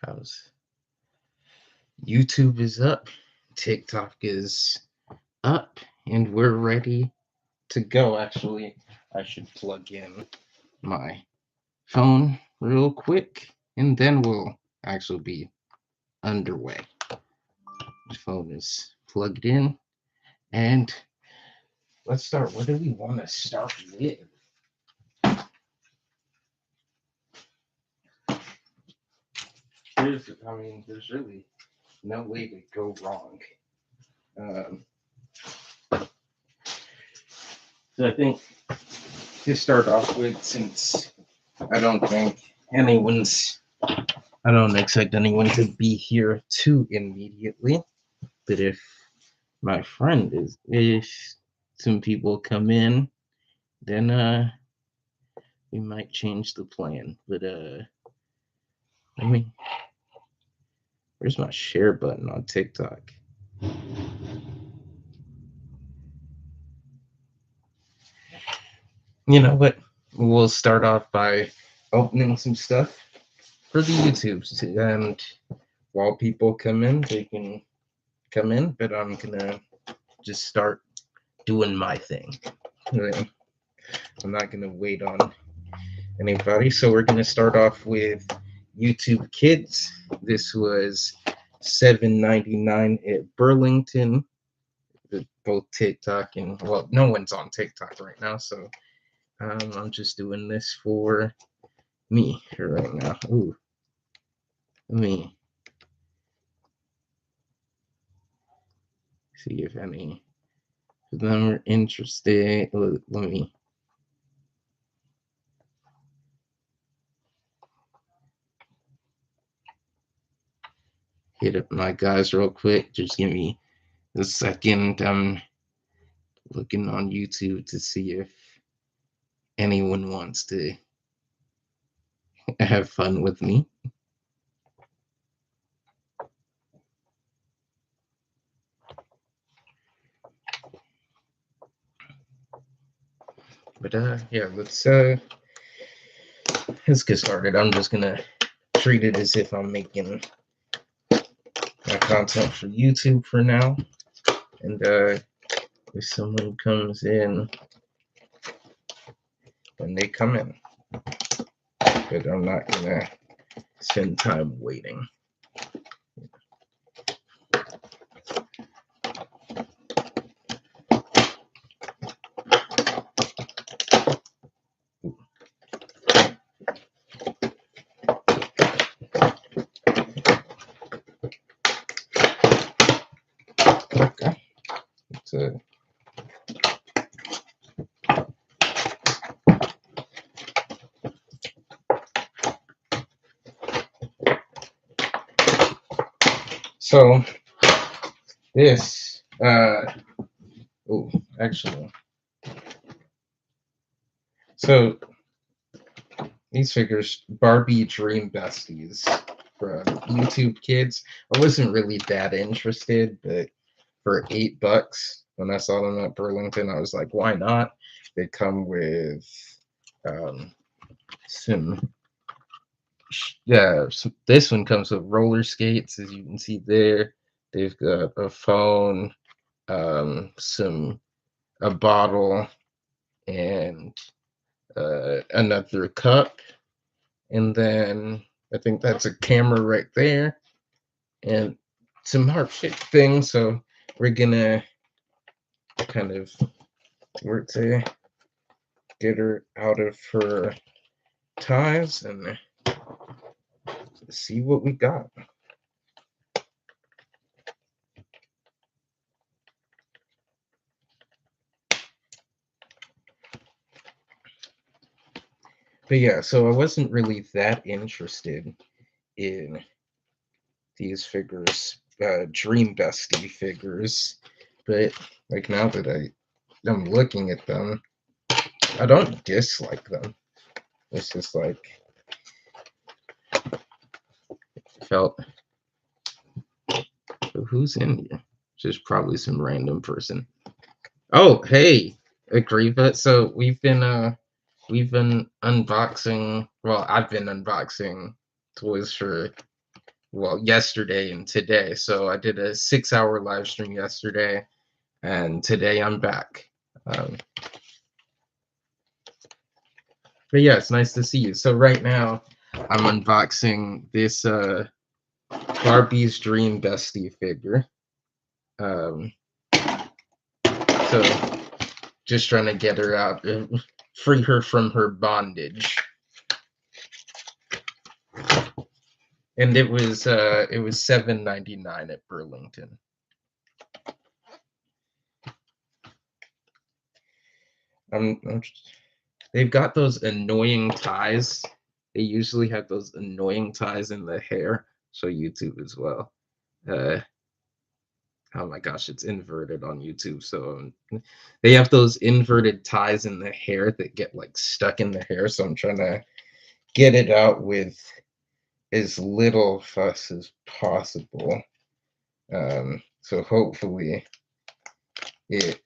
How's YouTube is up, TikTok is up, and we're ready to go. Actually, I should plug in my phone real quick, and then we'll actually be underway. The phone is plugged in, and let's start. What do we want to start with? There's really no way to go wrong. Um, so I think to start off with, since I don't think anyone's I don't expect anyone to be here too immediately, but my friend if some people come in, then we might change the plan. But let me where's my share button on TikTok? You know what? We'll start off by opening some stuff for the YouTubes, and while people come in, they can come in, but I'm gonna just start doing my thing. Right? I'm not gonna wait on anybody. So we're gonna start off with YouTube Kids. This was $7.99 at Burlington. Both TikTok and well, no one's on TikTok right now, so I'm just doing this for me right now. Ooh, let me see if any of them are interested. Let me hit up my guys real quick. Just give me a second. I'm looking on YouTube to see if anyone wants to have fun with me. But yeah, let's get started. I'm just gonna treat it as if I'm making my content for YouTube for now. And if someone comes in, then they come in. But I'm not gonna spend time waiting. Okay. So So this oh actually so these figures Barbie Dream Besties from YouTube Kids. I wasn't really that interested, but for $8 when I saw them at Burlington, I was like, why not? They come with um, some yeah. This one comes with roller skates, as you can see there. They've got a phone, some a bottle, and another cup, and then I think that's a camera right there, and some heart shaped things. So we're gonna kind of work to get her out of her ties and see what we got. But yeah, so I wasn't really that interested in these figures, Dream Bestie figures. But like now that I'm looking at them, I don't dislike them. It's just like felt who's in here? Just probably some random person. Oh, hey, Agriva. So we've been unboxing. Well, I've been unboxing toys for well, yesterday and today. So I did a 6-hour live stream yesterday, and today I'm back. But yeah, it's nice to see you. So right now, I'm unboxing this Barbie's Dream Bestie figure. Um, so just trying to get her out, free her from her bondage. And it was $7.99 at Burlington. They've got those annoying ties. They usually have those annoying ties in the hair. So YouTube as well. Oh my gosh, it's inverted on YouTube. So they have those inverted ties in the hair that get like stuck in the hair. So I'm trying to get it out with as little fuss as possible. So hopefully it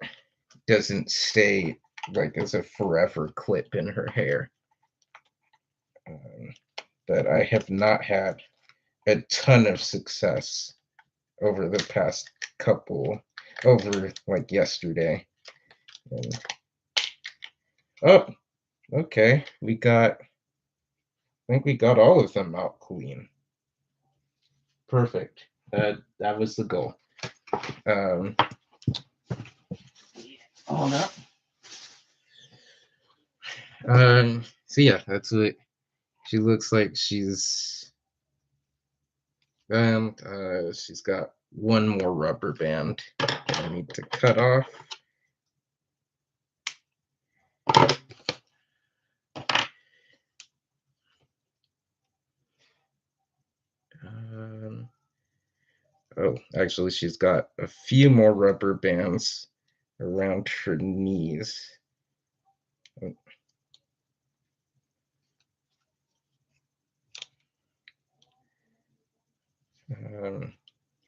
doesn't stay like as a forever clip in her hair. But I have not had a ton of success over the past couple, over like yesterday. And, oh, okay, I think we got all of them out clean. Perfect. That was the goal. Oh no. So yeah, that's what she looks like. She's got one more rubber band I need to cut off. Oh, actually, she's got a few more rubber bands around her knees.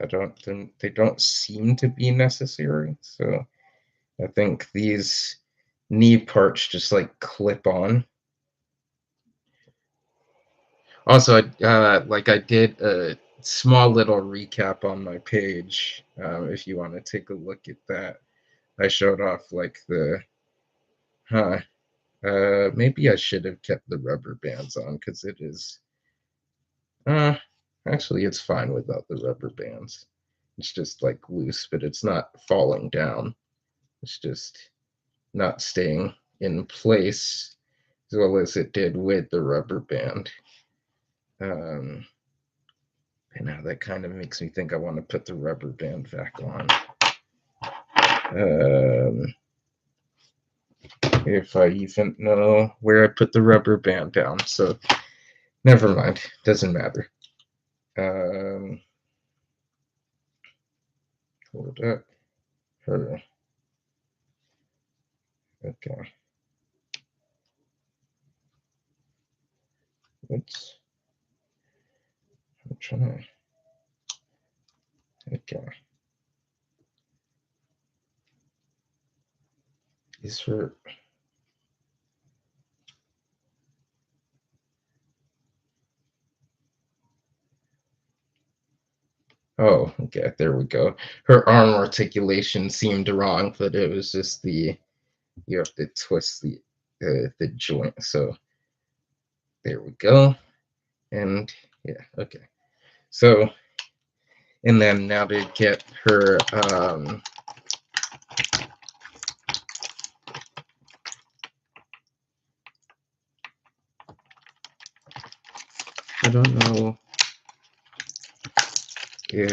I don't think they don't seem to be necessary, so I think these knee parts just like clip on. Also, I did a small little recap on my page. If you want to take a look at that, I showed off like maybe I should have kept the rubber bands on because it is, actually it's fine without the rubber bands. It's just like loose, but it's not falling down. It's just not staying in place as well as it did with the rubber band. And now that kind of makes me think I want to put the rubber band back on. If I even know where I put the rubber band down. So never mind. Doesn't matter. Hold up. Her. Okay. Oops. I'm trying. Okay. Is her. Oh, okay. There we go. Her arm articulation seemed wrong, but it was just you have to twist the joint. So there we go. And yeah, okay. So, and then now to get her, I don't know if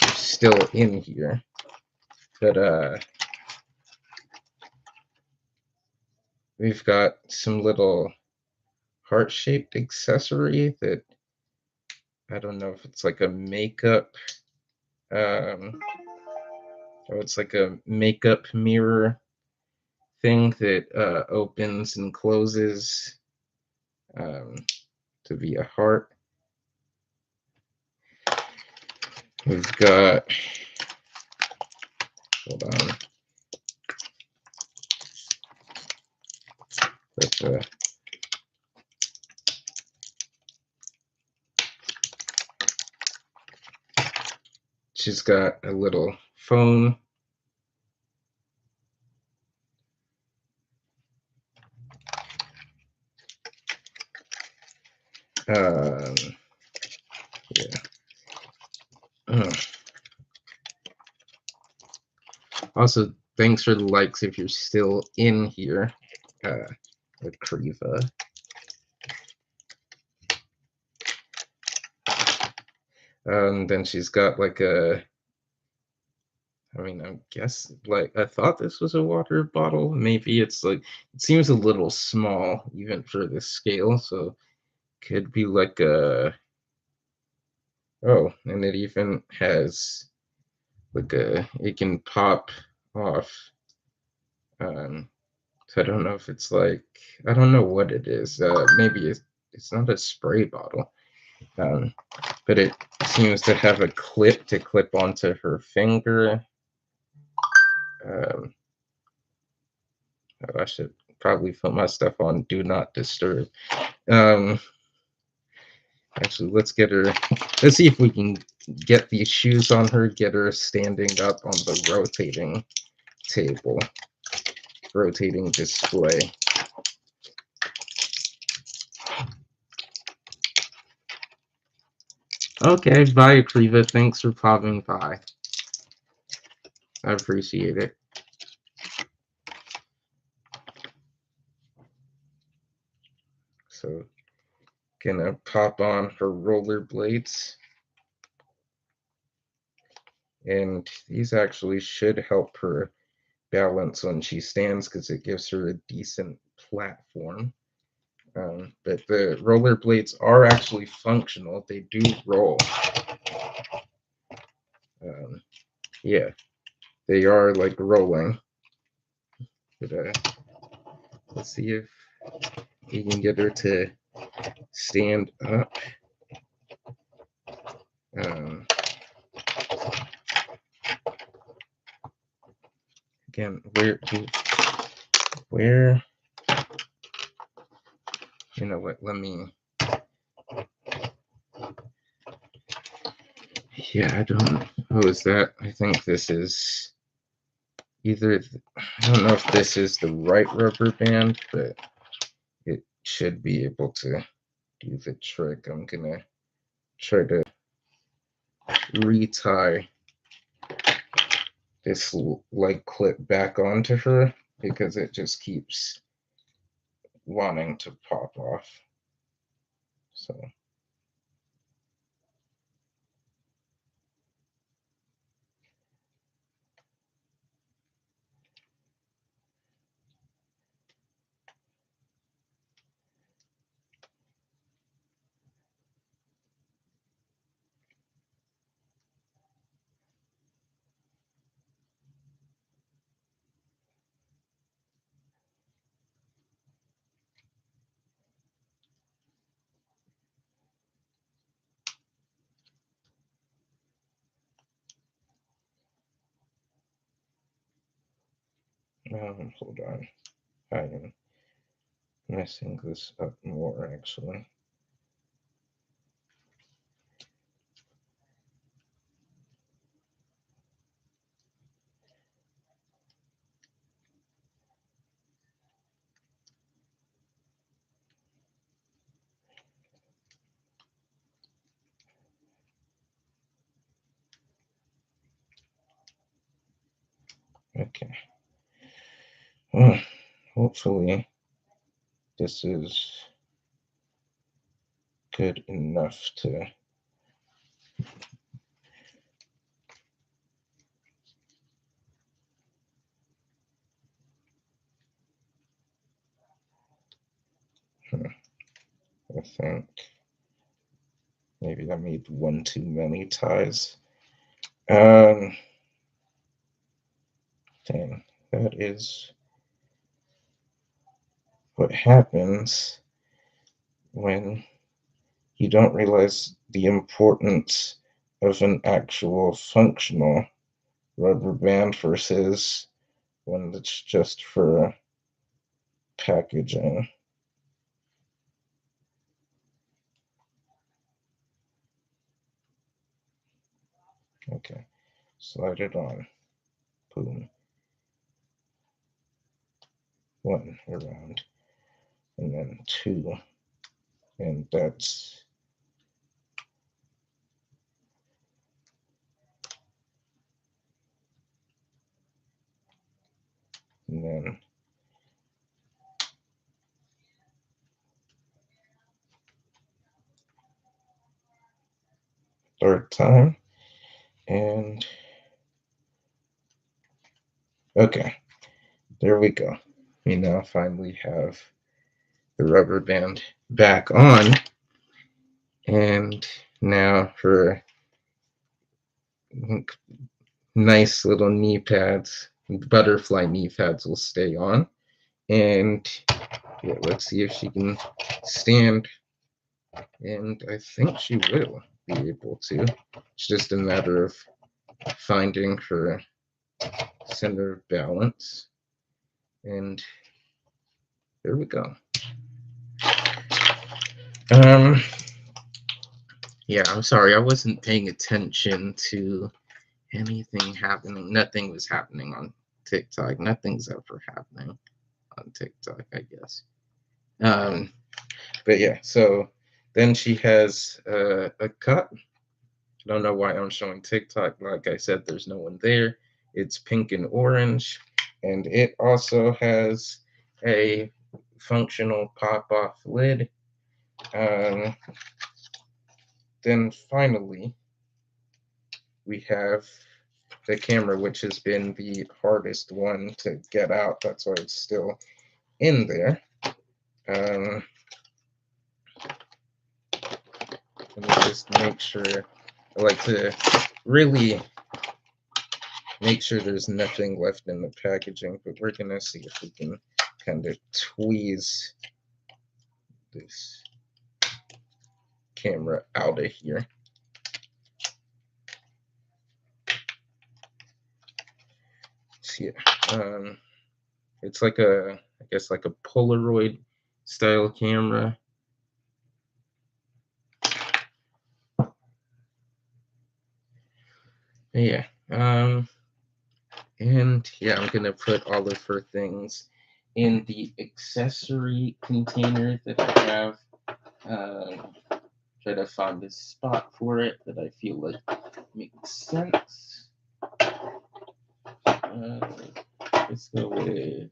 it's still in here, but we've got some little heart-shaped accessory that I don't know if it's like a makeup, or it's like a makeup mirror thing that opens and closes to be a heart. We've got, hold on, but She's got a little phone. Um, yeah. Also, thanks for the likes if you're still in here. With Kriva. Then she's got like I guess like I thought this was a water bottle. Maybe it's like it seems a little small even for this scale, so could be like a and it even has like it can pop off. Um, so I don't know if it's like I don't know what it is. Maybe it's not a spray bottle. But it seems to have a clip to clip onto her finger. Um, I should probably put my stuff on Do Not Disturb. Um, actually, let's get her. Let's see if we can get these shoes on her. Get her standing up on the rotating table, rotating display. Okay, bye, Kriva. Thanks for popping by. I appreciate it. So, gonna pop on her rollerblades. And these actually should help her balance when she stands because it gives her a decent platform. But the rollerblades are actually functional. They do roll. Yeah, they are like rolling. But let's see if we can get her to stand up. Um, again, where, you know what, let me, yeah, I don't, oh, is that, I think this is either, I don't know if this is the right rubber band, but it should be able to do the trick. I'm gonna try to retie this leg clip back onto her because it just keeps wanting to pop off. So hold on, I am messing this up more actually. Okay. Well, hopefully this is good enough to I think maybe I made one too many ties. Dang, that is what happens when you don't realize the importance of an actual functional rubber band versus one that's just for packaging. Okay, slide it on. Boom. One around, and then two, and that's and then third time, and okay, there we go. We now finally have the rubber band back on, and now her nice little knee pads, butterfly knee pads will stay on. And yeah, let's see if she can stand. And I think she will be able to. It's just a matter of finding her center of balance. And there we go. Um, yeah, I'm sorry, I wasn't paying attention to anything happening. Nothing was happening on TikTok. Nothing's ever happening on TikTok, I guess. Um, but yeah, so then she has a cup. I don't know why I'm showing TikTok. Like I said, there's no one there. It's pink and orange, and it also has a functional pop-off lid. Um, then finally, we have the camera, which has been the hardest one to get out. That's why it's still in there. Um, Let me just make sure. I like to really make sure there's nothing left in the packaging, but we're gonna see if we can kind of tweeze this camera out of here. See it. It's like I guess like a Polaroid style camera. Yeah. And yeah, I'm gonna put all of her things in the accessory container that I have. Try to find a spot for it that I feel like makes sense. Let's go with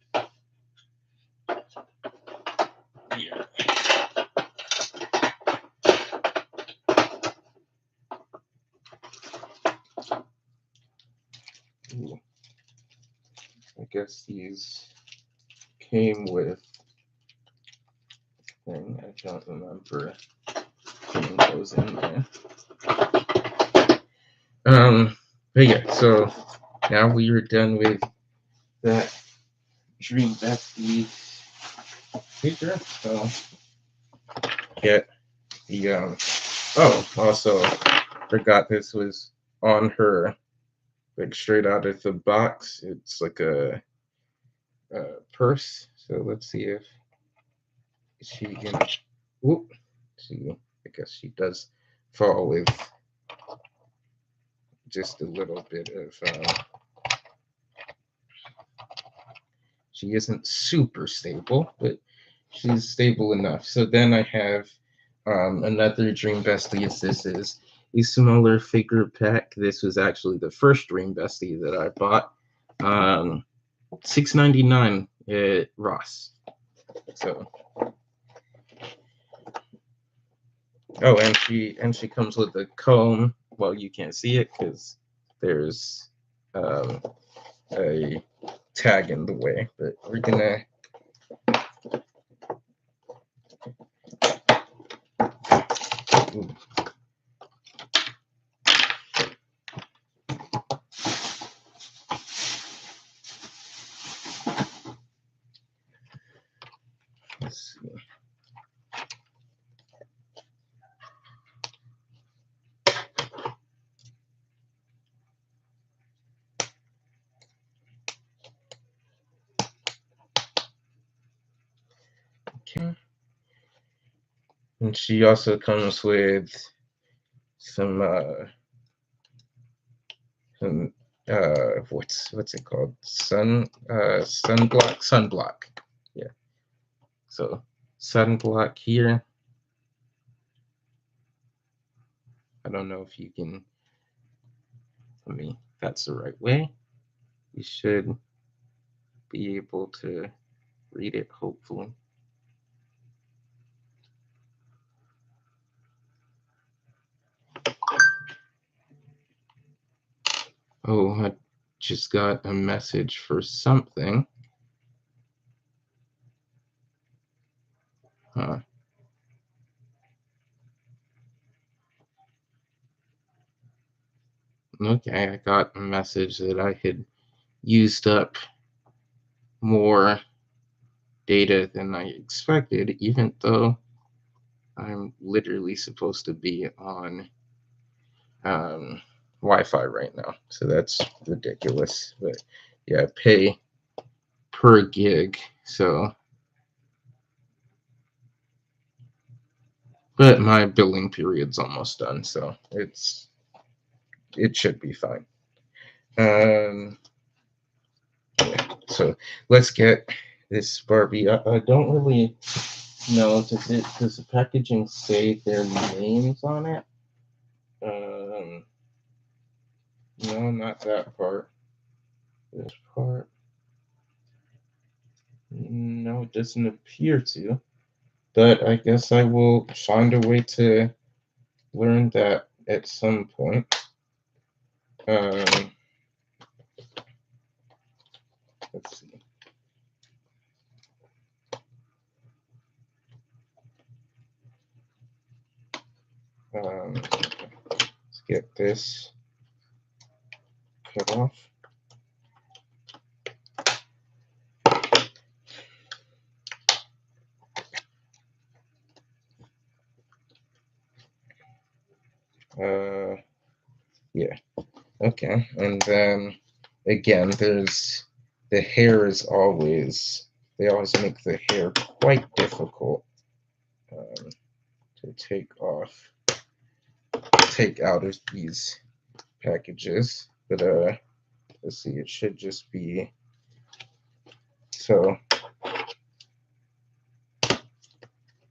here. Ooh, I guess these came with thing. I don't remember putting those in there. But yeah, so now we are done with that Dream Bestie picture. So get the oh, also forgot this was on her, like straight out of the box. It's like a purse. So let's see if she can. Whoop. See, I guess she does fall with just a little bit of. She isn't super stable, but she's stable enough. So then I have another Dream Bestie. This is a smaller figure pack. This was actually the first Dream Bestie that I bought. $6.99 at Ross. So oh, and she comes with a comb. Well, you can't see it because there's a tag in the way, but we're gonna. Ooh. Let's see. Okay. And she also comes with some what's it called? Sunblock. Yeah. So sunblock here. I don't know if you can, that's the right way. You should be able to read it, hopefully. Oh, I just got a message for something. Huh. Okay, I got a message that I had used up more data than I expected, even though I'm literally supposed to be on Wi-Fi right now. So that's ridiculous. But yeah, pay per gig. So, but my billing period's almost done, so it should be fine. Yeah, so let's get this Barbie. I don't really know. Does the packaging say their names on it? No, not that part. This part. No, it doesn't appear to. But I guess I will find a way to learn that at some point. Let's see. Let's get this cut off. Yeah. Okay. And then again, there's the hair is always, they always make the hair quite difficult to take out of these packages. But let's see, it should just be so.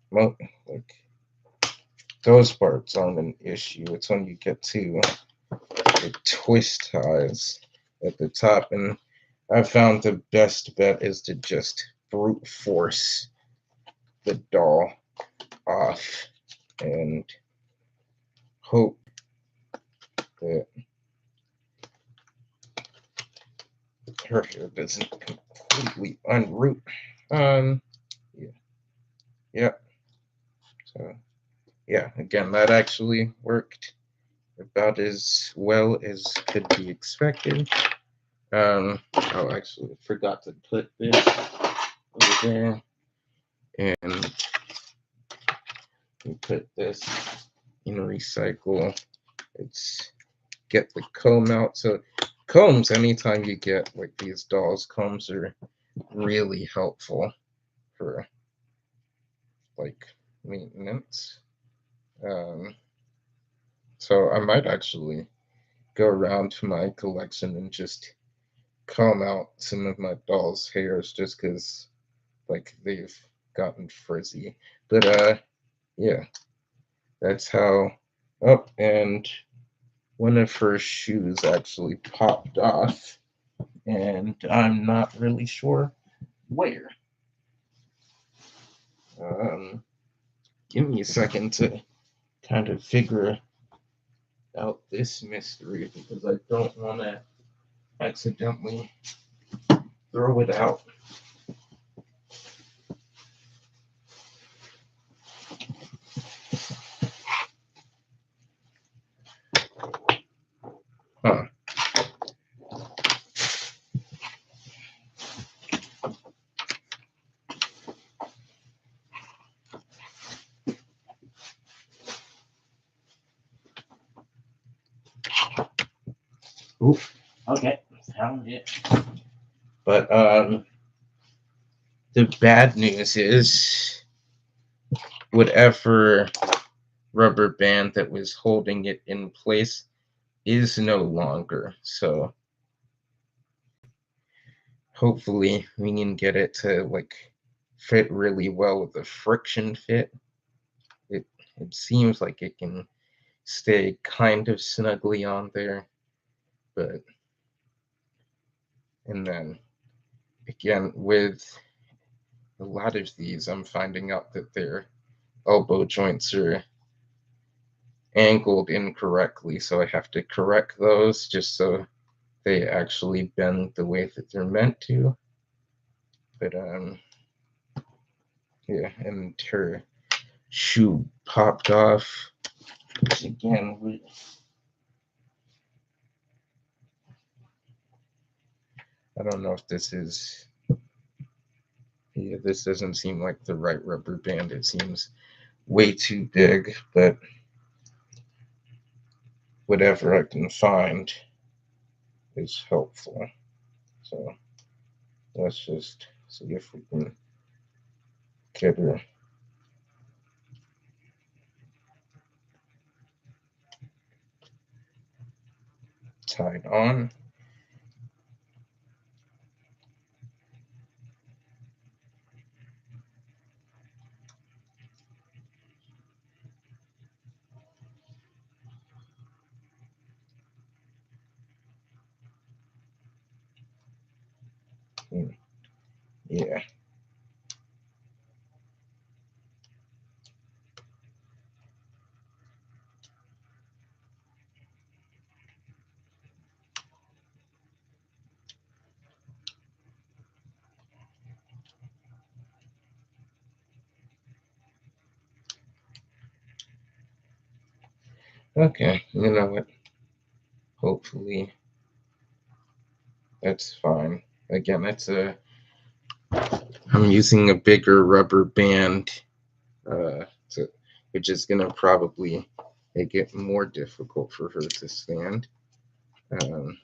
Well, like those parts aren't an issue. It's when you get to the twist ties at the top, and I found the best bet is to just brute force the doll off and hope that her hair doesn't completely unroot. Yeah, yeah. So, yeah, again, that actually worked about as well as could be expected. Oh, actually, I forgot to put this over there, and we put this in recycle. It's get the comb out. So combs, anytime you get like these dolls, combs are really helpful for like maintenance. So I might actually go around to my collection and just comb out some of my dolls' hairs just because like they've gotten frizzy. But yeah, that's how. Oh, and one of her shoes actually popped off, and I'm not really sure where. Give me a second to kind of figure out this mystery because I don't want to accidentally throw it out. Huh. Ooh. Okay, found it. But the bad news is whatever rubber band that was holding it in place is no longer. So hopefully we can get it to like fit really well with the friction fit. It it seems like it can stay kind of snugly on there, but and then again with a lot of these I'm finding out that their elbow joints are angled incorrectly, so I have to correct those just so they actually bend the way that they're meant to. But yeah, and her shoe popped off. Which again, I don't know if this is. Yeah, this doesn't seem like the right rubber band. It seems way too big, but whatever I can find is helpful. So let's just see if we can get her tied on. Yeah, okay, you know what? Hopefully that's fine. Again, I'm using a bigger rubber band, so, which is gonna probably make it more difficult for her to stand. Um,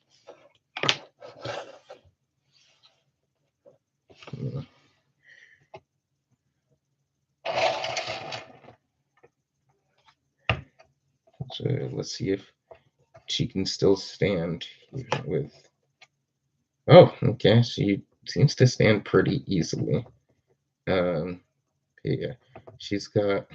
so let's see if she can still stand even with. Oh, okay. She seems to stand pretty easily. Um, yeah, she's got.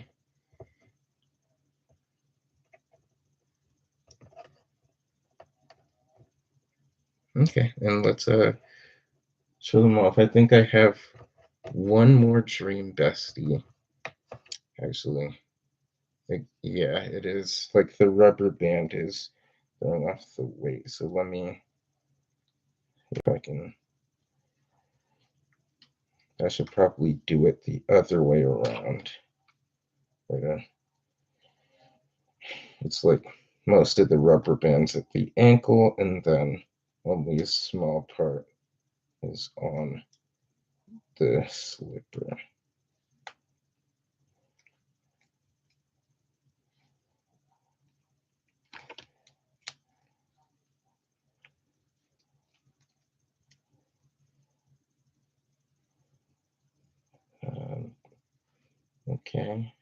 Okay, and let's show them off. I think I have one more dream bestie. Actually, like, yeah, it is like the rubber band is going off the weight. So let me, if I can. I should probably do it the other way around. But it's like most of the rubber bands at the ankle, and then only a small part is on the slipper. Um, okay.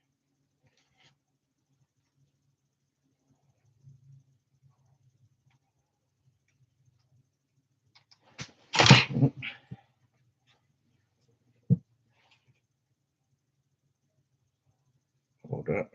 Hold up.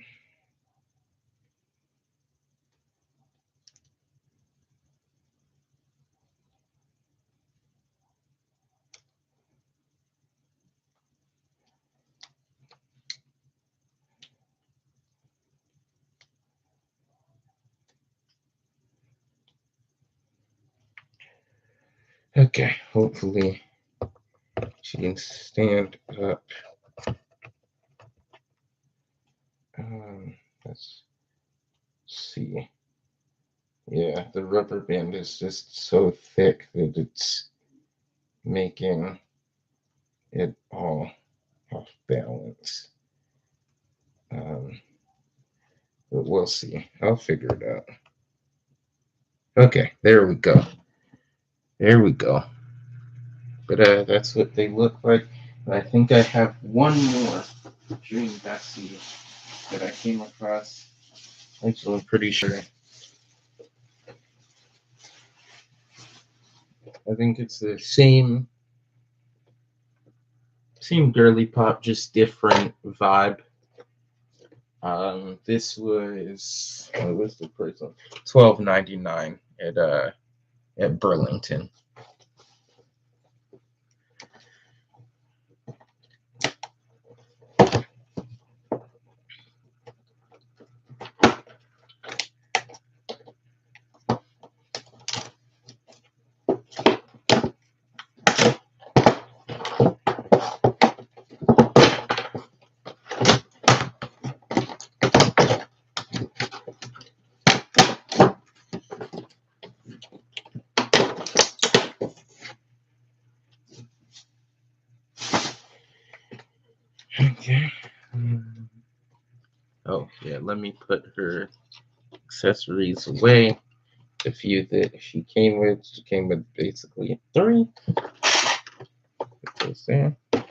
Okay, hopefully she can stand up. Let's see. Yeah, the rubber band is just so thick that it's making it all off balance. Um, but we'll see. I'll figure it out. Okay, there we go. There we go. But that's what they look like. And I think I have one more dream Bessie that I came across. Actually, I'm pretty sure. I think it's the same. Same girly pop, just different vibe. This was what was the price on $12.99 at Burlington. Okay. Oh yeah, let me put her accessories away. The few that she came with basically 3. Put those there. I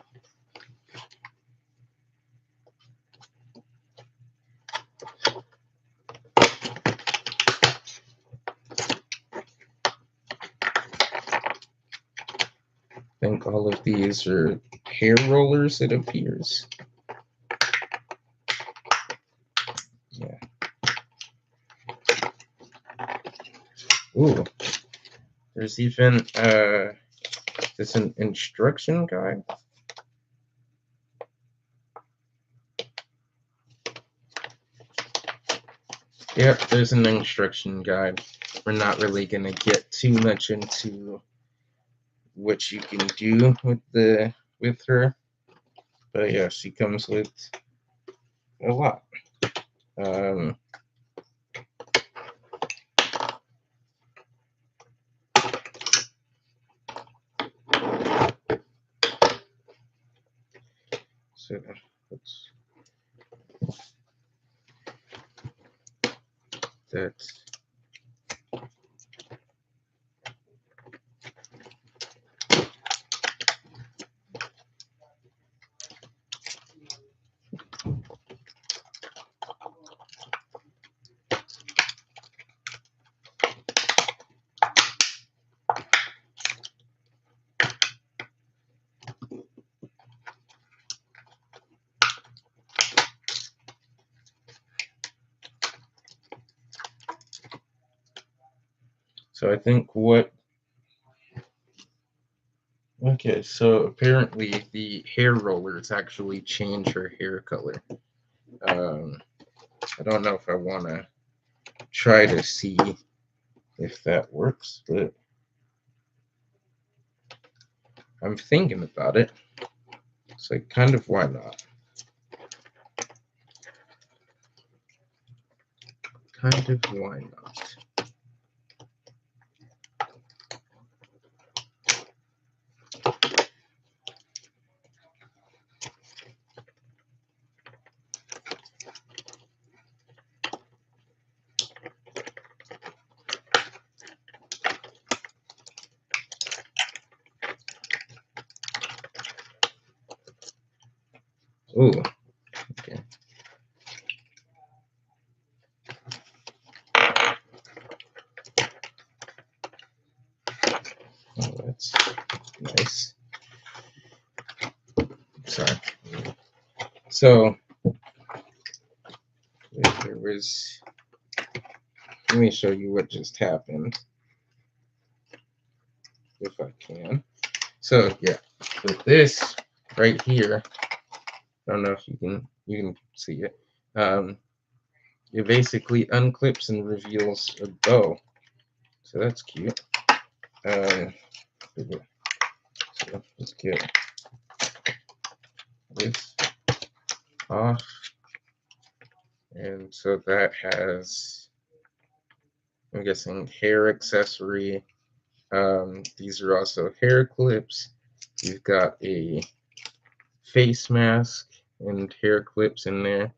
think all of these are hair rollers, it appears. Yeah. Ooh. There's even there's an instruction guide. Yep, there's an instruction guide. We're not really gonna get too much into what you can do with her, but yeah, she comes with a lot. Um, so that's so I think what. Okay, so apparently the hair rollers actually change her hair color. I don't know if I want to try to see if that works, but I'm thinking about it. It's like, kind of, why not? Kind of, why not? Ooh, okay. Oh, that's nice. Sorry. So, there was. Let me show you what just happened, if I can. So, yeah, with this right here, I don't know if you can see it. It basically unclips and reveals a bow, so that's cute. So let's get this off, and so that has, I'm guessing, hair accessory. These are also hair clips. You've got a face mask and hair clips in there.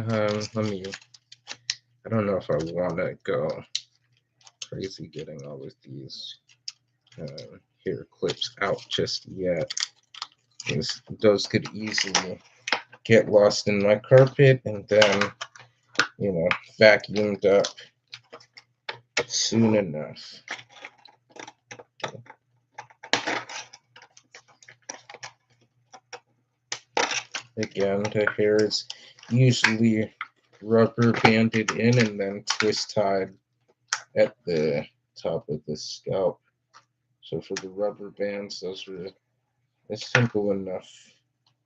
Let me. I don't know if I want to go crazy getting all of these hair clips out just yet, because those could easily get lost in my carpet and then, vacuumed up soon enough. Again, the hair is usually rubber banded in and then twist tied at the top of the scalp. So for the rubber bands, those are a simple enough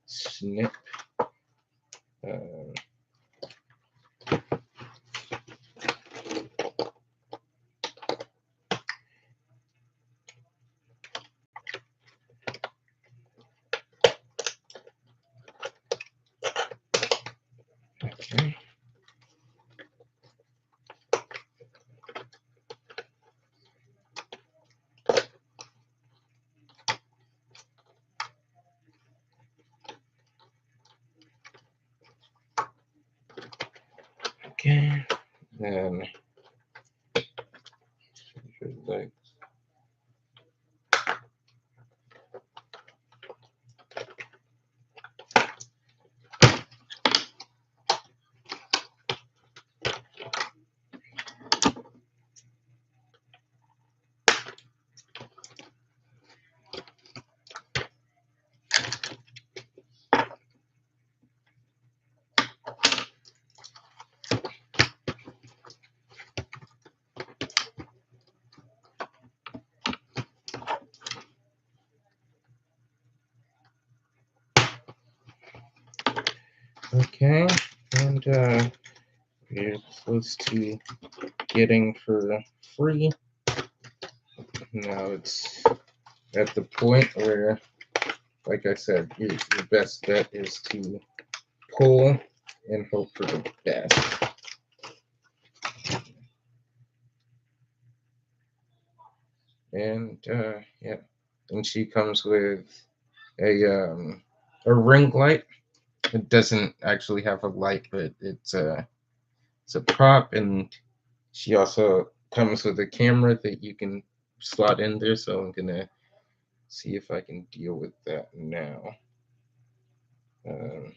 snip. Okay. Okay, then your legs. Okay, and we're close to getting for free. Now it's at the point where, like I said, your best bet is to pull and hope for the best. And yeah, and she comes with a ring light. It doesn't actually have a light, but it's a prop, and she also comes with a camera that you can slot in there. So I'm gonna see if I can deal with that now. Um,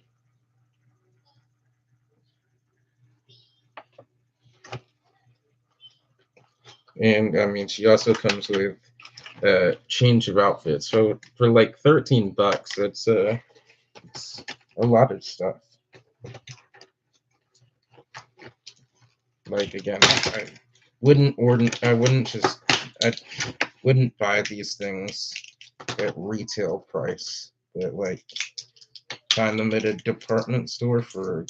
and I mean, she also comes with a change of outfits. So for like $13, that's it's a lot of stuff. Like again, I wouldn't buy these things at retail price, but like find them at a department store for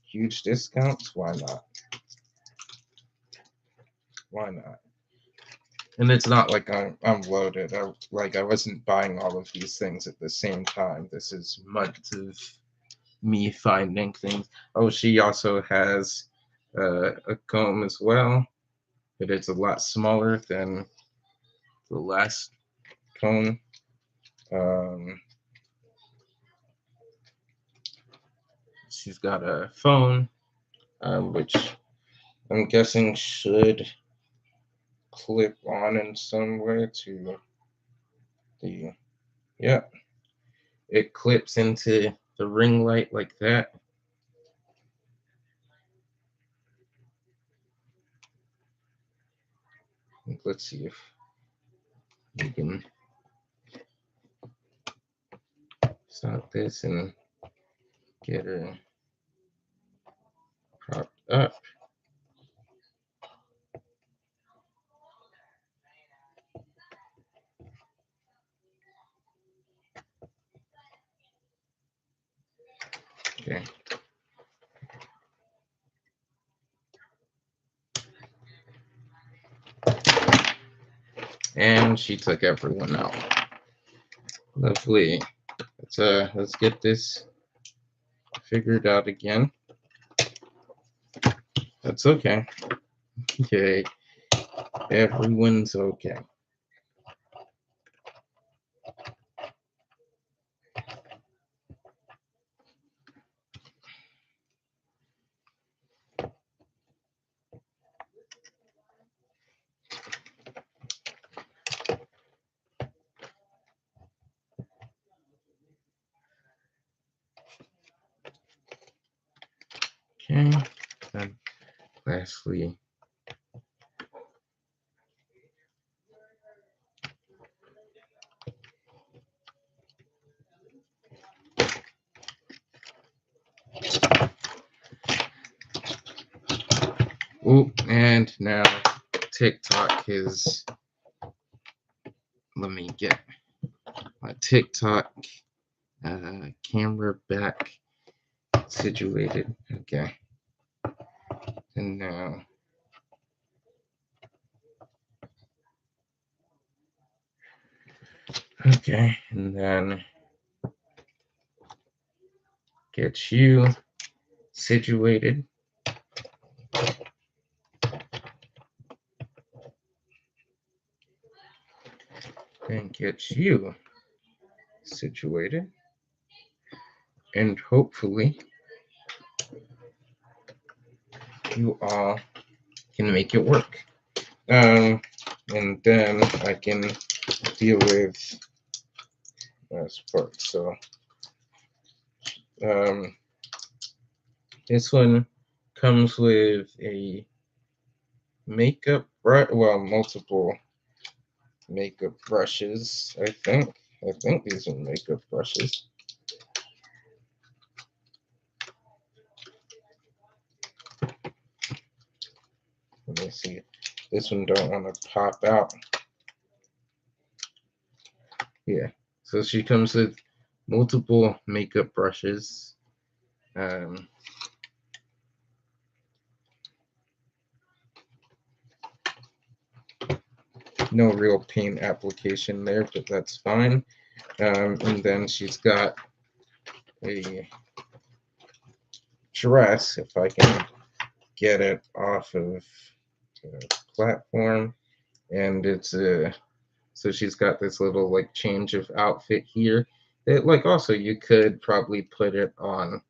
huge discounts. Why not? Why not? And it's not like I'm loaded. I wasn't buying all of these things at the same time. This is months of me finding things. Oh, she also has a comb as well, but it's a lot smaller than the last comb. She's got a phone, which I'm guessing should clip on in some way to the, yeah, it clips into the ring light like that. Let's see if we can stop this and get her propped up. Okay. And she took everyone out. Lovely. Let's get this figured out again. That's okay. Okay. Everyone's okay. Okay. And lastly, oh, and now TikTok is, let me get my TikTok camera back situated. Okay. And now, okay, and then get you situated. And get you situated. And hopefully you all can make it work. And then I can deal with this part. So this one comes with a makeup brush, well, multiple makeup brushes. I think these are makeup brushes. Let me see. This one don't want to pop out. Yeah. So she comes with multiple makeup brushes. No real paint application there, but that's fine. And then she's got a dress, if I can get it off of the platform. And it's so she's got this little like change of outfit here. It, like, also you could probably put it on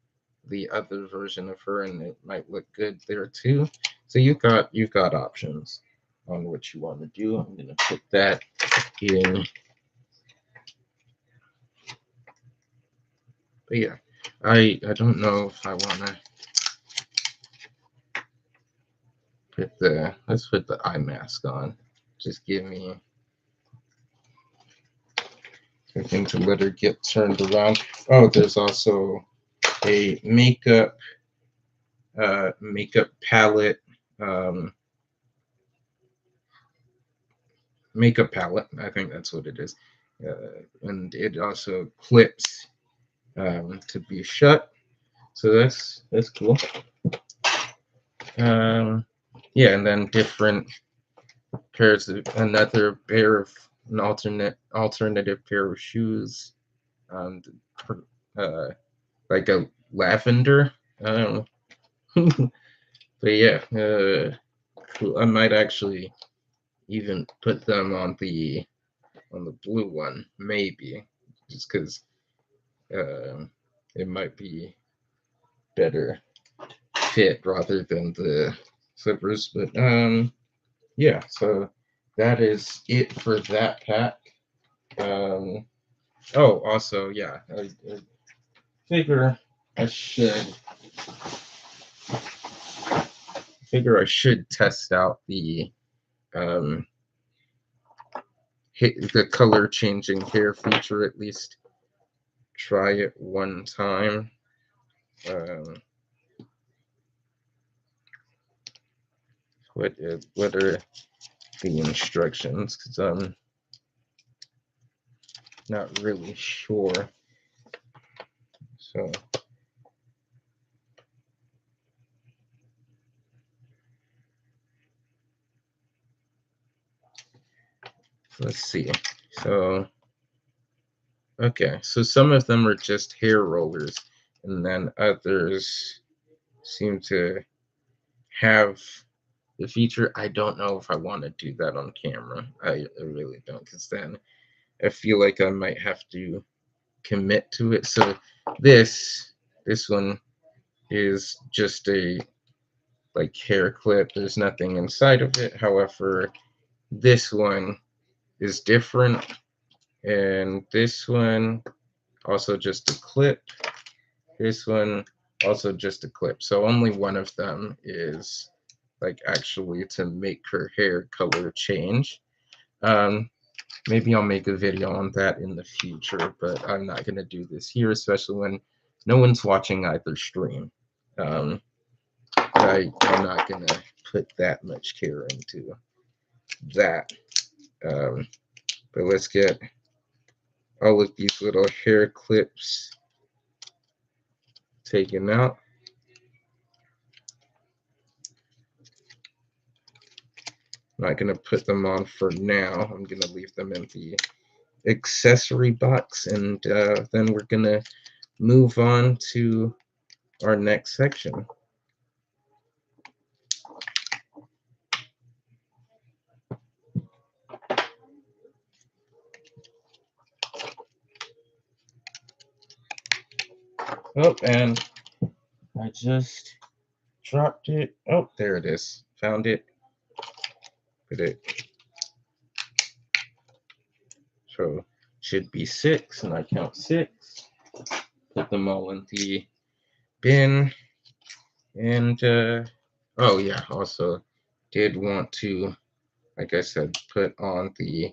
the other version of her and it might look good there too. So you've got options on what you want to do. I'm gonna put that in. But yeah, I don't know if I wanna let's put the eye mask on. Just give me something to let her get turned around. Oh, there's also a makeup palette, um, makeup palette. I think that's what it is. And it also clips to be shut. So that's cool. Um, yeah, and then different pairs of another pair of an alternative pair of shoes. Um, uh, like a lavender. Um, but yeah, I might actually even put them on the blue one, maybe, just because it might be better fit rather than the slippers. But yeah, so that is it for that pack. Um, oh, also, yeah, I figure I should test out um the color changing hair feature, at least try it one time. Um, what are the instructions? Because I'm not really sure. So let's see. So okay, so some of them are just hair rollers, and then others seem to have the feature. I don't know if I want to do that on camera. I really don't, because then I feel like I might have to commit to it. So this one is just a like hair clip. There's nothing inside of it. However, this one is different, and this one also just a clip. This one also just a clip. So only one of them is like actually to make her hair color change. Um, Maybe I'll make a video on that in the future, but I'm not gonna do this here, especially when no one's watching either stream. Um, I'm not gonna put that much care into that. Um, but let's get all of these little hair clips taken out. I'm not gonna put them on for now. I'm gonna leave them in the accessory box, and then we're gonna move on to our next section. Oh, and I just dropped it. Oh, there it is. Found it. Put it. So should be 6, and I count 6. Put them all in the bin, and oh yeah, also did want to, like I said, put on the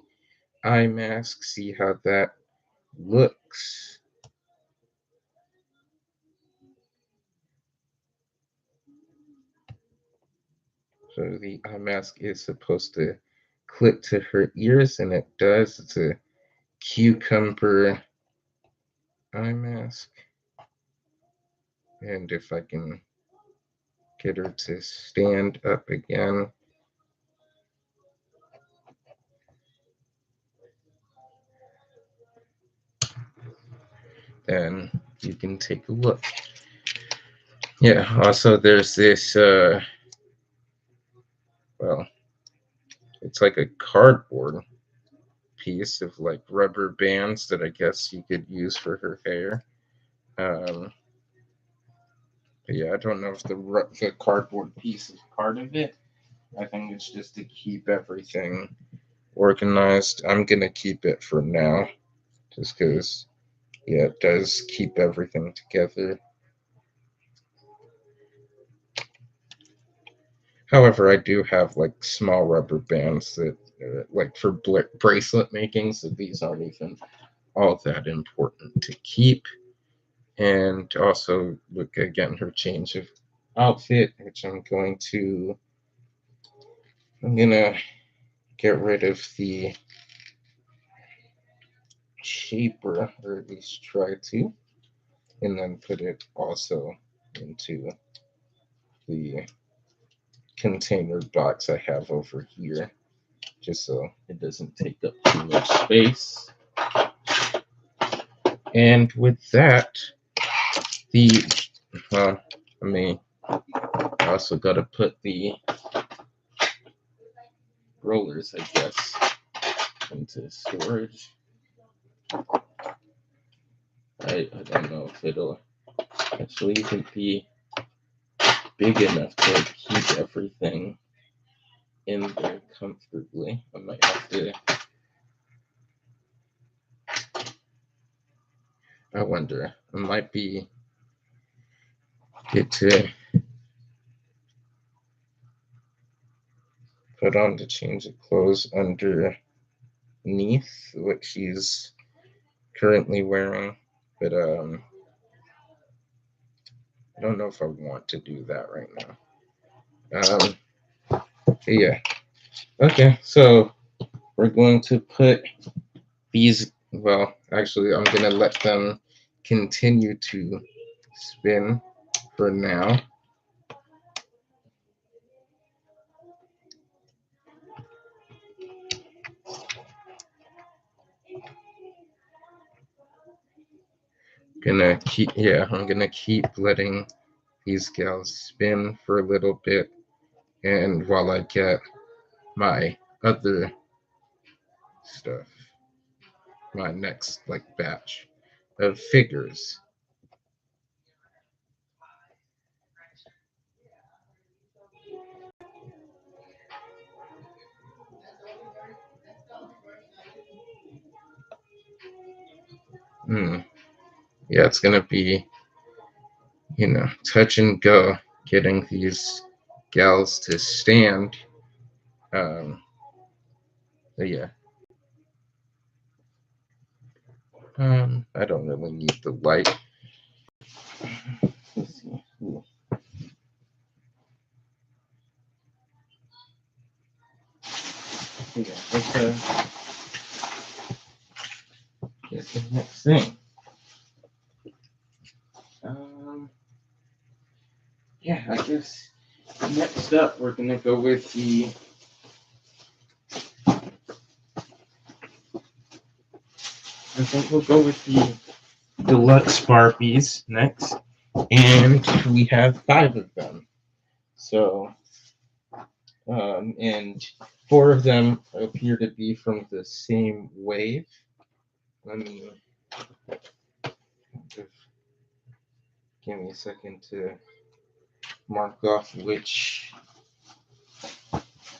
eye mask. See how that looks. So the eye mask is supposed to clip to her ears, and it does. It's a cucumber eye mask. And if I can get her to stand up again. Then you can take a look. Yeah, also there's this, well, it's like a cardboard piece of like rubber bands that I guess you could use for her hair. But yeah, I don't know if the cardboard piece is part of it. I think it's just to keep everything organized. I'm gonna keep it for now, just because, yeah, it does keep everything together. However, I do have like small rubber bands that, like for bracelet making, so these aren't even all that important to keep. And also, look again, her change of outfit, which I'm gonna get rid of the shaper, or at least try to, and then put it also into the container box I have over here, just so it doesn't take up too much space. And with that, the I mean, I also got to put the rollers, I guess, into storage. I don't know if it'll actually even be big enough to keep everything in there comfortably. I might have to. I wonder. I might be get to put on the change of clothes underneath what she's currently wearing, but I don't know if I want to do that right now. Yeah. Okay, so we're going to put these, well, actually, I'm going to let them continue to spin for now. I'm gonna keep letting these gals spin for a little bit, and while I get my other stuff, my next like batch of figures. Hmm. Yeah, it's gonna be touch and go getting these gals to stand. But yeah. I don't really need the light. Let's see. Ooh. Yeah, let's get the next thing. Yeah, I guess next up we're gonna go with the I think we'll go with the deluxe Barbies next, and we have 5 of them. So, and 4 of them appear to be from the same wave. Let me give me a second to mark off which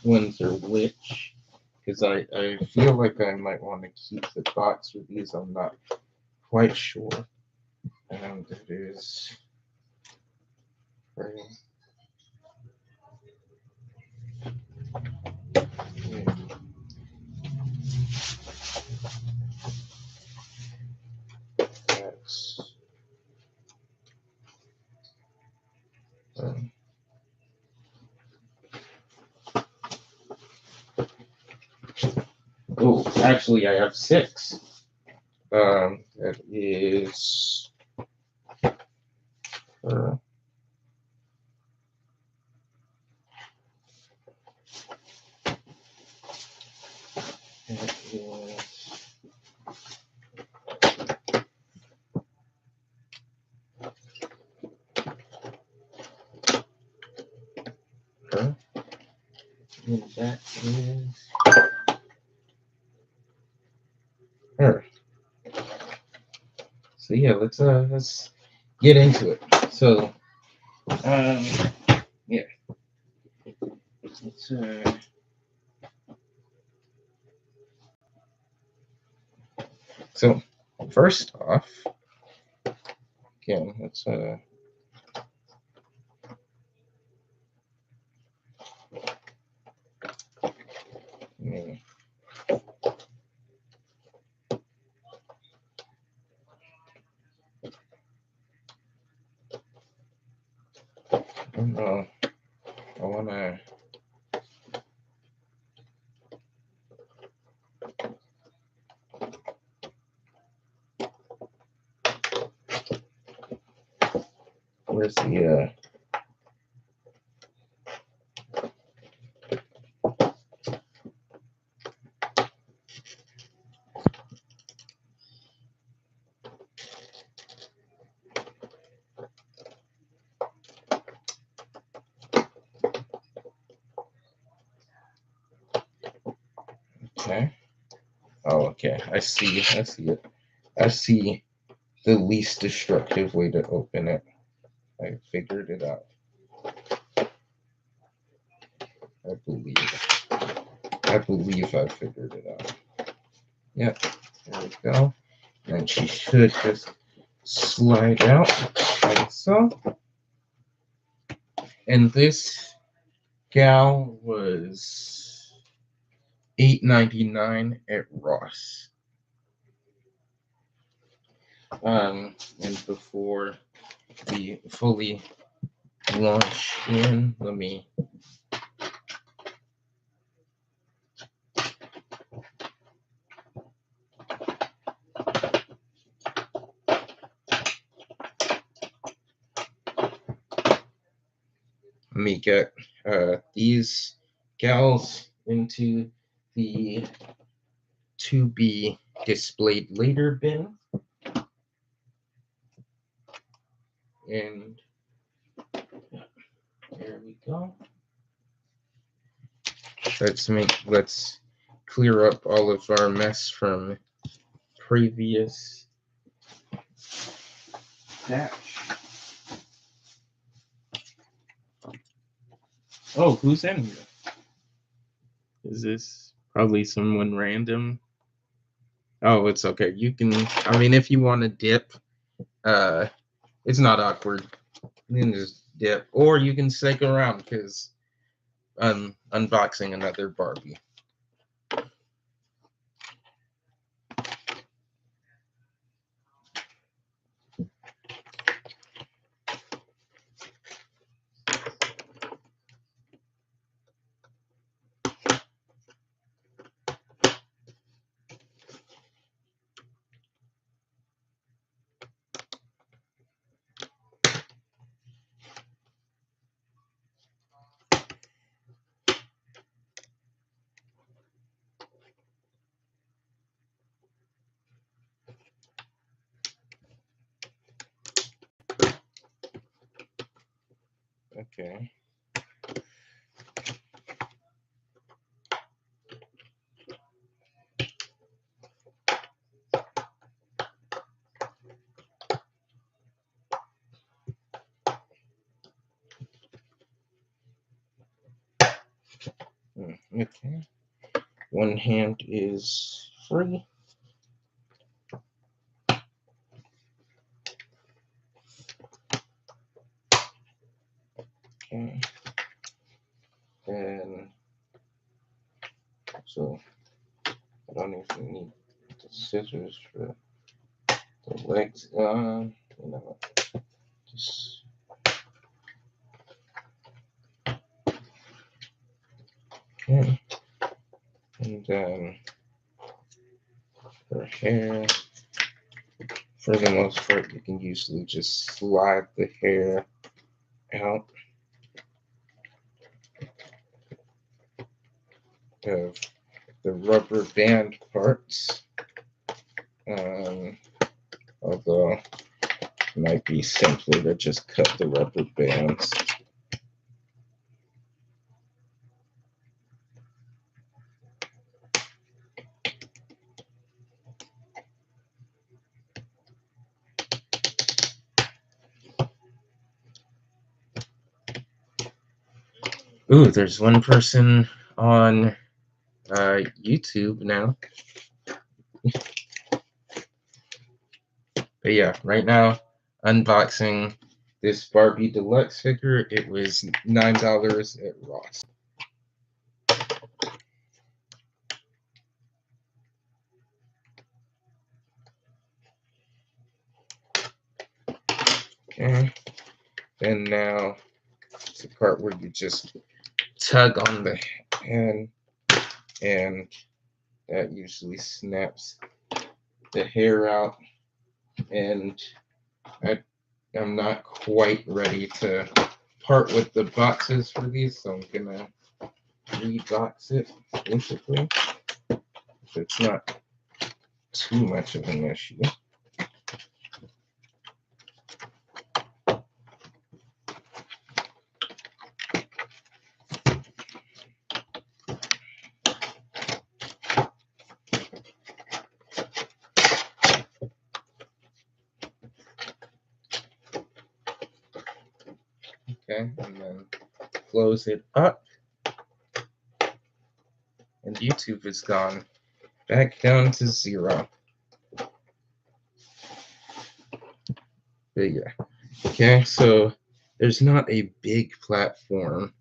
ones are which, because I feel like I might want to keep the box for these. I'm not quite sure. And it is right. That's, oh, actually, I have 6. That is. Uh, that is. And that is her. So yeah, let's get into it. So yeah, let's so first off, again, let's I don't know. I wanna. Where's the okay? Oh, okay. I see it. I see the least destructive way to open it. I figured it out. I believe I figured it out. Yep, there we go. And she should just slide out like so. And this gal was $8.99 at Ross. And before we fully launch in, let me get these gals into the to be displayed later bin. And there we go. Let's clear up all of our mess from previous batch. Oh, who's in here? Is this probably someone random? Oh, it's okay. You can, I mean, if you want to dip, it's not awkward. And then just dip, or you can stick around because I'm unboxing another Barbie. Okay. Okay. One hand is free. Okay. And so I don't even need the scissors for the legs. You know what? Just okay. And then her hair, for the most part, you can usually just slide the hair out of the rubber band parts. Although it might be simpler to just cut the rubber bands. Ooh, there's one person on YouTube now. But yeah, right now, unboxing this Barbie Deluxe figure. It was $9 at Ross. Okay, and now it's the part where you just tug on the hand, and that usually snaps the hair out. And I'm not quite ready to part with the boxes for these, so I'm gonna rebox it basically. So it's not too much of an issue. Okay, and then close it up, and YouTube is gone back down to 0. But yeah, okay, so there's not a big platform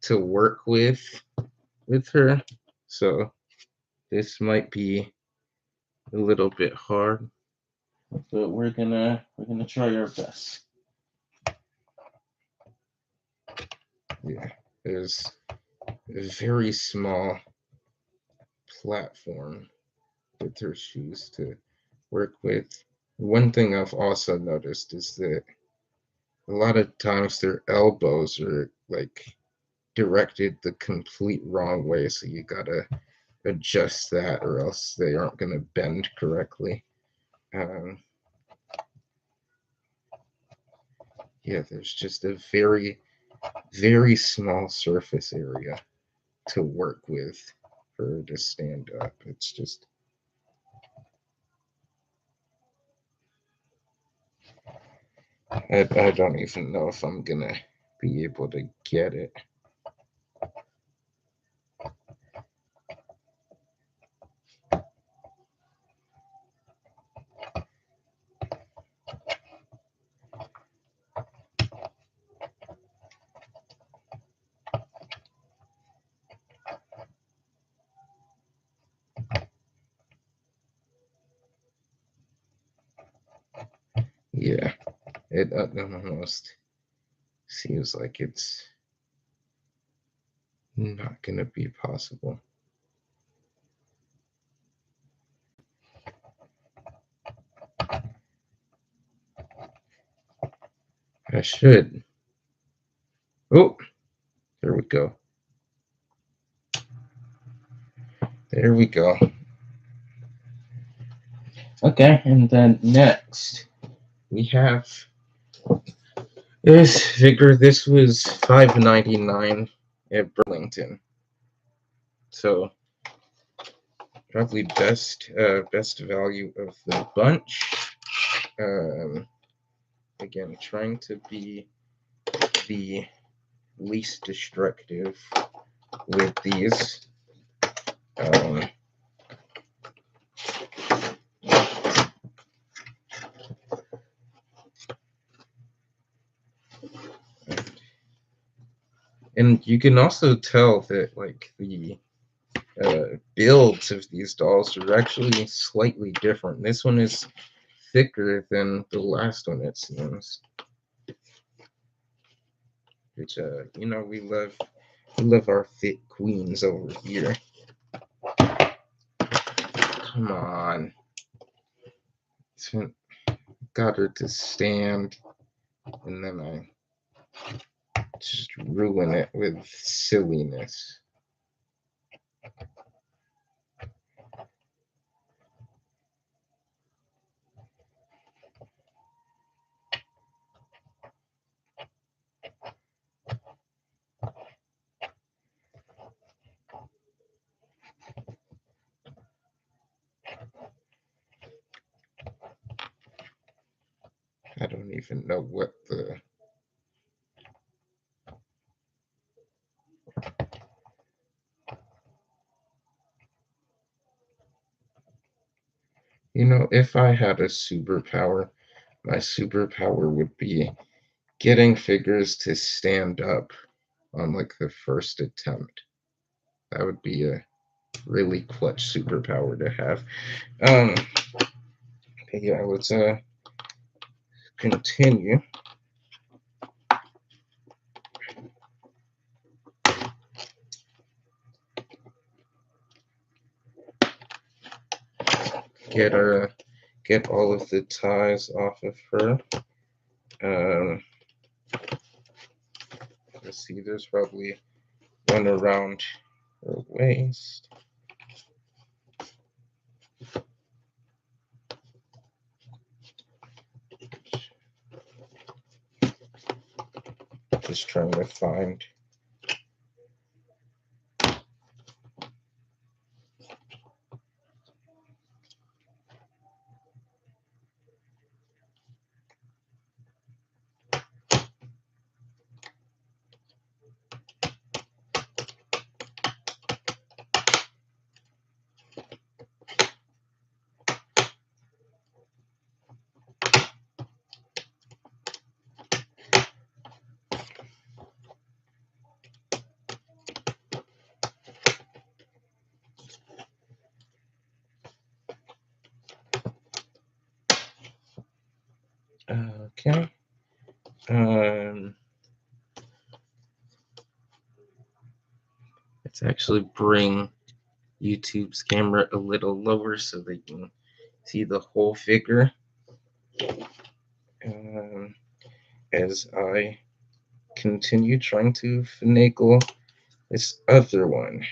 to work with her, so this might be a little bit hard, but we're gonna try our best. Yeah, there's a very small platform with her shoes to work with. One thing I've also noticed is that a lot of times their elbows are like directed the complete wrong way, so you gotta adjust that or else they aren't gonna bend correctly. Um, yeah, there's just a very, very small surface area to work with for her to stand up. It's just I don't even know if I'm gonna be able to get it. Yeah, it almost seems like it's not gonna be possible. I should. Oh, there we go. There we go. Okay, and then next we have this figure. This was $5.99 at Burlington. So probably best value of the bunch. Again, trying to be the least destructive with these. And you can also tell that like the builds of these dolls are actually slightly different. This one is thicker than the last one, it seems. Which you know, we love our thick queens over here. Come on. Got her to stand, and then I just ruin it with silliness. I don't even know what the... You know, if I had a superpower, my superpower would be getting figures to stand up on like the first attempt. That would be a really clutch superpower to have. Okay, yeah, let's continue. Get all of the ties off of her. Let's see, there's probably one around her waist. Just trying to find. Okay. Let's actually bring YouTube's camera a little lower so they can see the whole figure. As I continue trying to finagle this other one.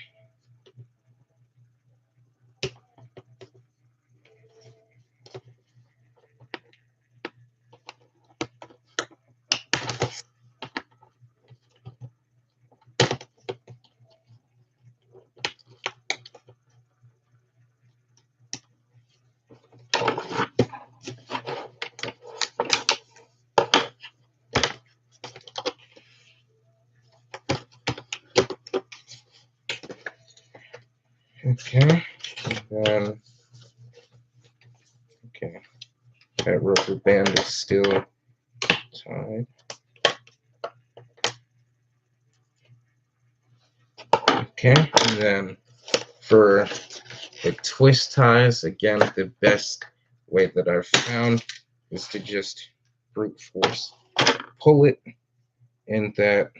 Okay, and then, okay, that rubber band is still tied. Okay, and then for the twist ties, again, the best way that I've found is to just brute force pull it, and that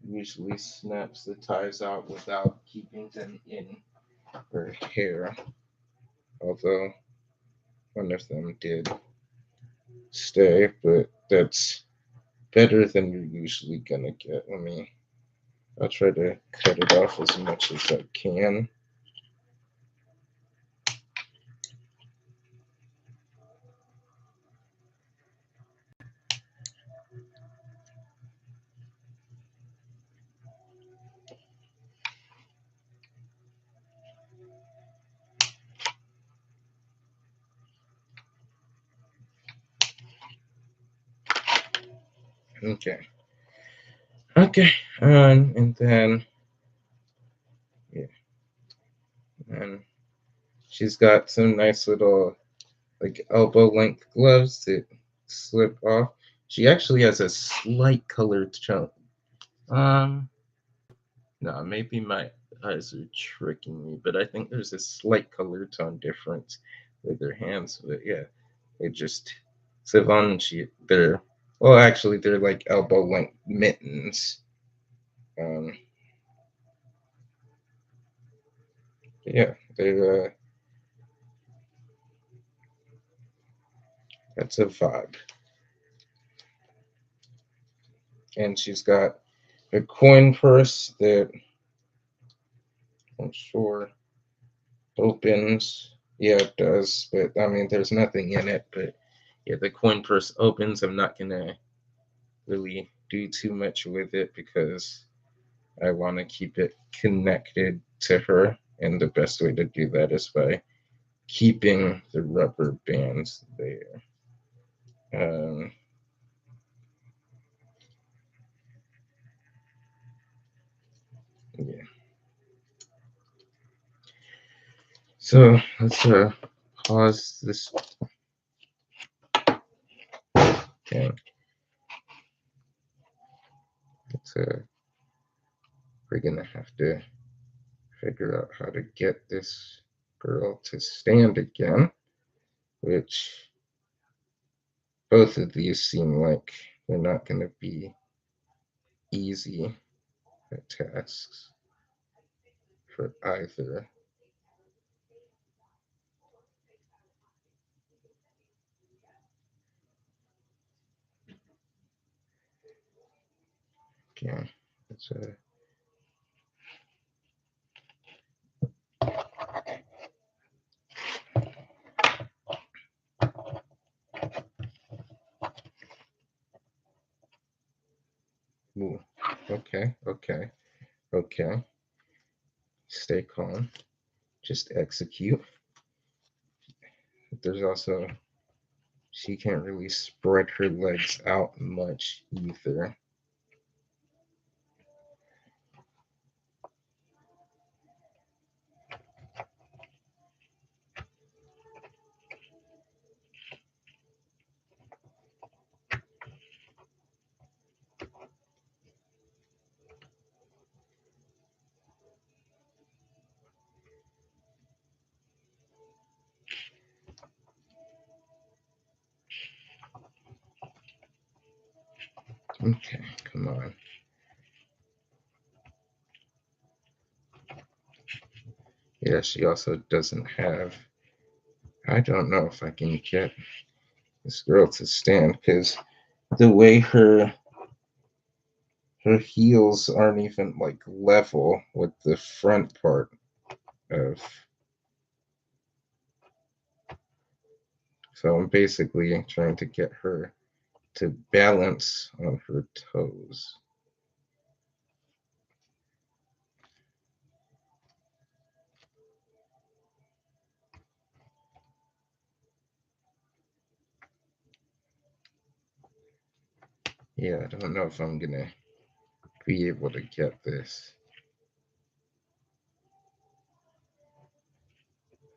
usually snaps the ties out without keeping them in her hair. Although one of them did stay, but that's better than you're usually gonna get. I'll try to cut it off as much as I can. Okay. Okay. And then, yeah. And she's got some nice little, like, elbow length gloves that slip off. She actually has a slight colored tone. No, maybe my eyes are tricking me, but I think there's a slight color tone difference with her hands. But yeah, they just slip on. They're like elbow length mittens. Um, yeah, that's a vibe. And she's got a coin purse that I'm sure opens. Yeah, it does. But there's nothing in it. But yeah, the coin purse opens. I'm not gonna really do too much with it because I want to keep it connected to her. And the best way to do that is by keeping the rubber bands there. Um, yeah. So let's pause this thing. Let's, we're gonna have to figure out how to get this girl to stand again, which both of these seem like they're not gonna be easy tasks for either. Okay, let's ooh, okay. Stay calm. Just execute. There's also she can't really spread her legs out much either. Okay, come on. Yeah, she also doesn't have. I don't know if I can get this girl to stand because the way her heels aren't even like level with the front part of. So I'm basically trying to get her to balance on her toes. Yeah, I don't know if I'm gonna be able to get this.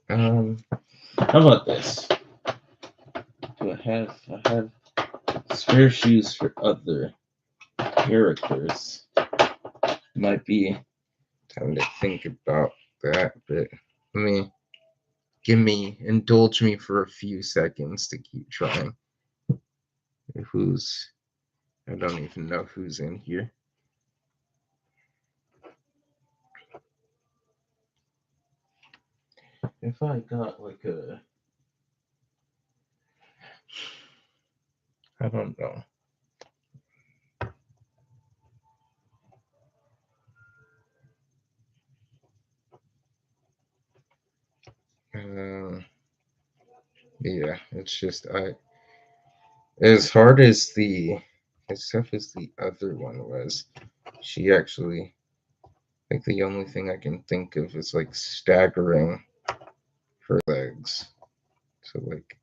Um, how about this? I have spare shoes for other characters. Might be time to think about that, but let me indulge me for a few seconds to keep trying. who's, I don't even know who's in here. If I got like I don't know. Yeah, it's just as hard as tough as the other one was. She actually, like the only thing I can think of is like staggering her legs. So like,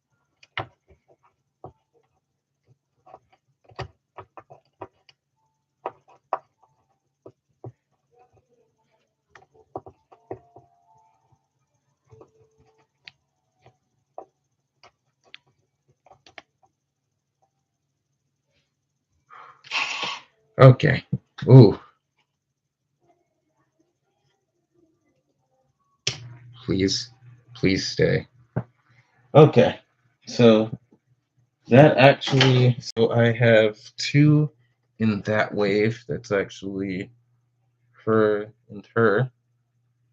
okay, ooh, please, please stay. Okay, so so I have two in that wave. That's actually her and her.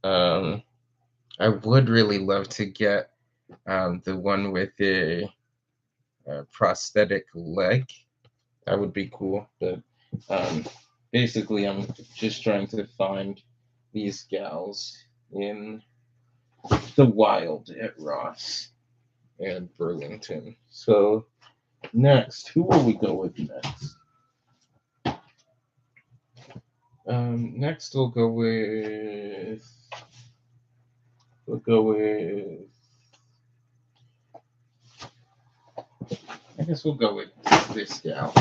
Um, I would really love to get the one with the prosthetic leg. That would be cool. But um, basically, I'm just trying to find these gals in the wild at Ross and Burlington. So next, who will we go with next? Next we'll go with I guess we'll go with this gal.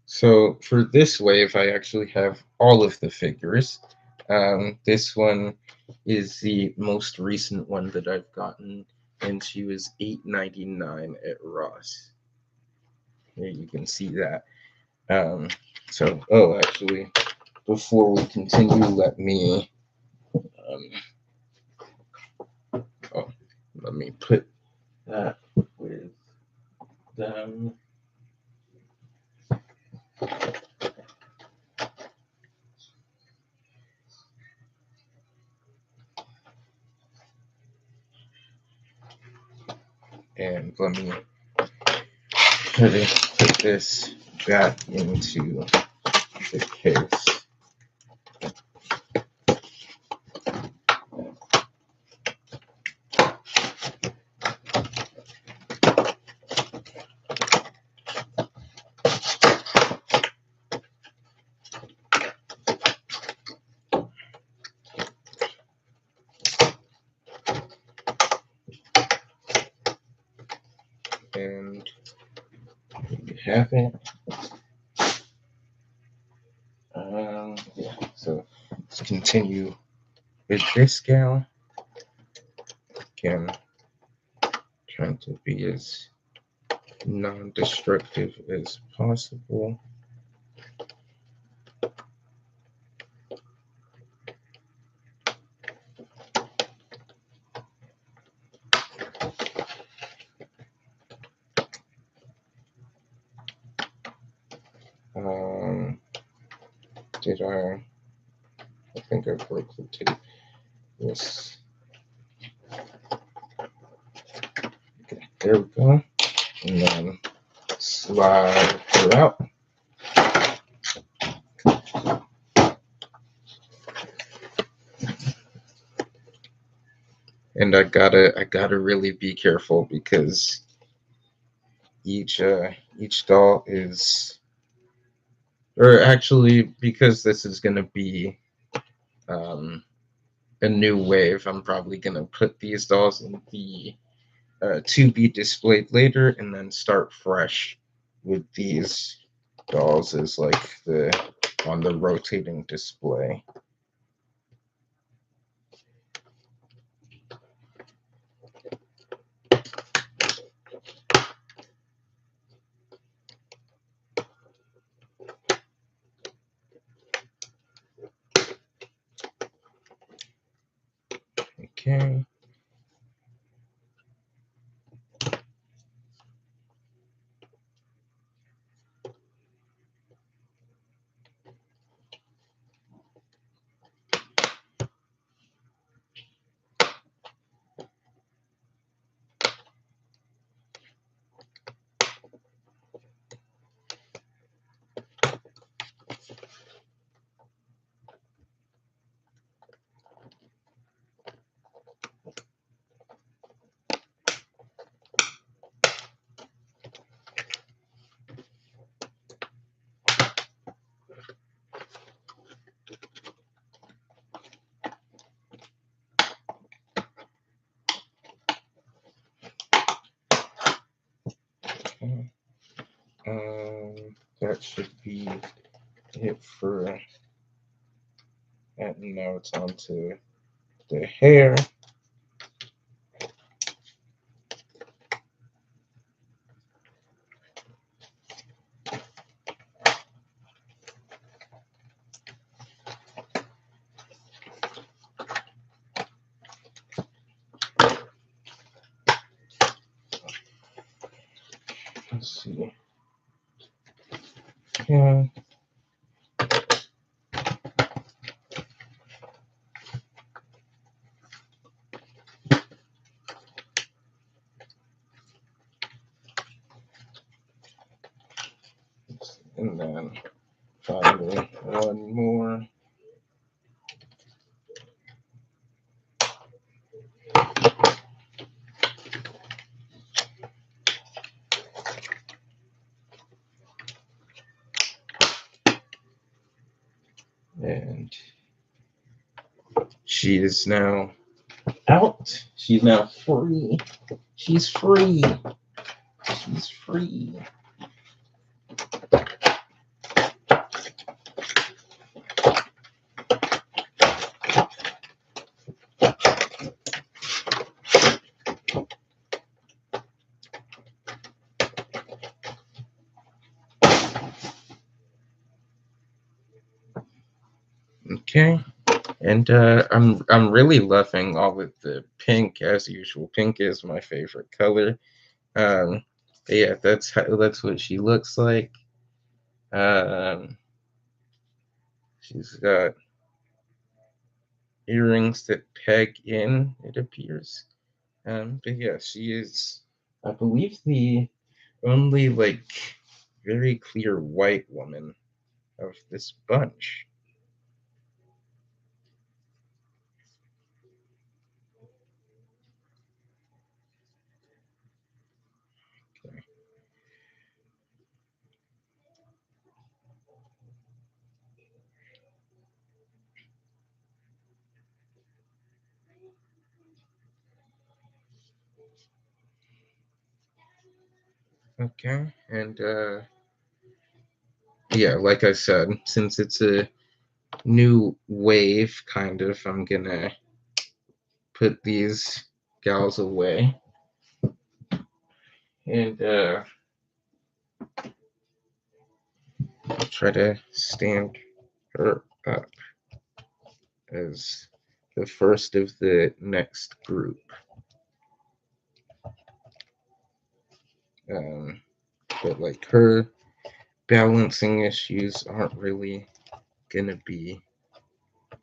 So for this wave, I actually have all of the figures. This one is the most recent one that I've gotten, and she was $8.99 at Ross. Here you can see that. Actually, before we continue, um, let me put that with them. And let me put this back into the case. And you have it. Yeah, so let's continue with this gal. Again, trying to be as non-destructive as possible. Did I think I broke the tape. Yes. Okay, there we go. And then slide her out. And I gotta really be careful because each doll is, or actually because this is gonna be um, a new wave, I'm probably gonna put these dolls in the to be displayed later, and then start fresh with these dolls as like on the rotating display. Okay. that should be it for that. Now it's on to the hair. Let's see. Yeah. And then finally one more. And she is now out. She's now free. She's free. She's free. Okay. And I'm really loving all of the pink as usual. Pink is my favorite color. Um, yeah, that's what she looks like. Um, she's got earrings that peg in, it appears. But yeah, she is, I believe, the only like very clear white woman of this bunch. Okay. Okay, and yeah, like I said, since it's a new wave, kind of, I'm gonna put these gals away and try to stand her up as the first of the next group. Um, but like her balancing issues aren't really gonna be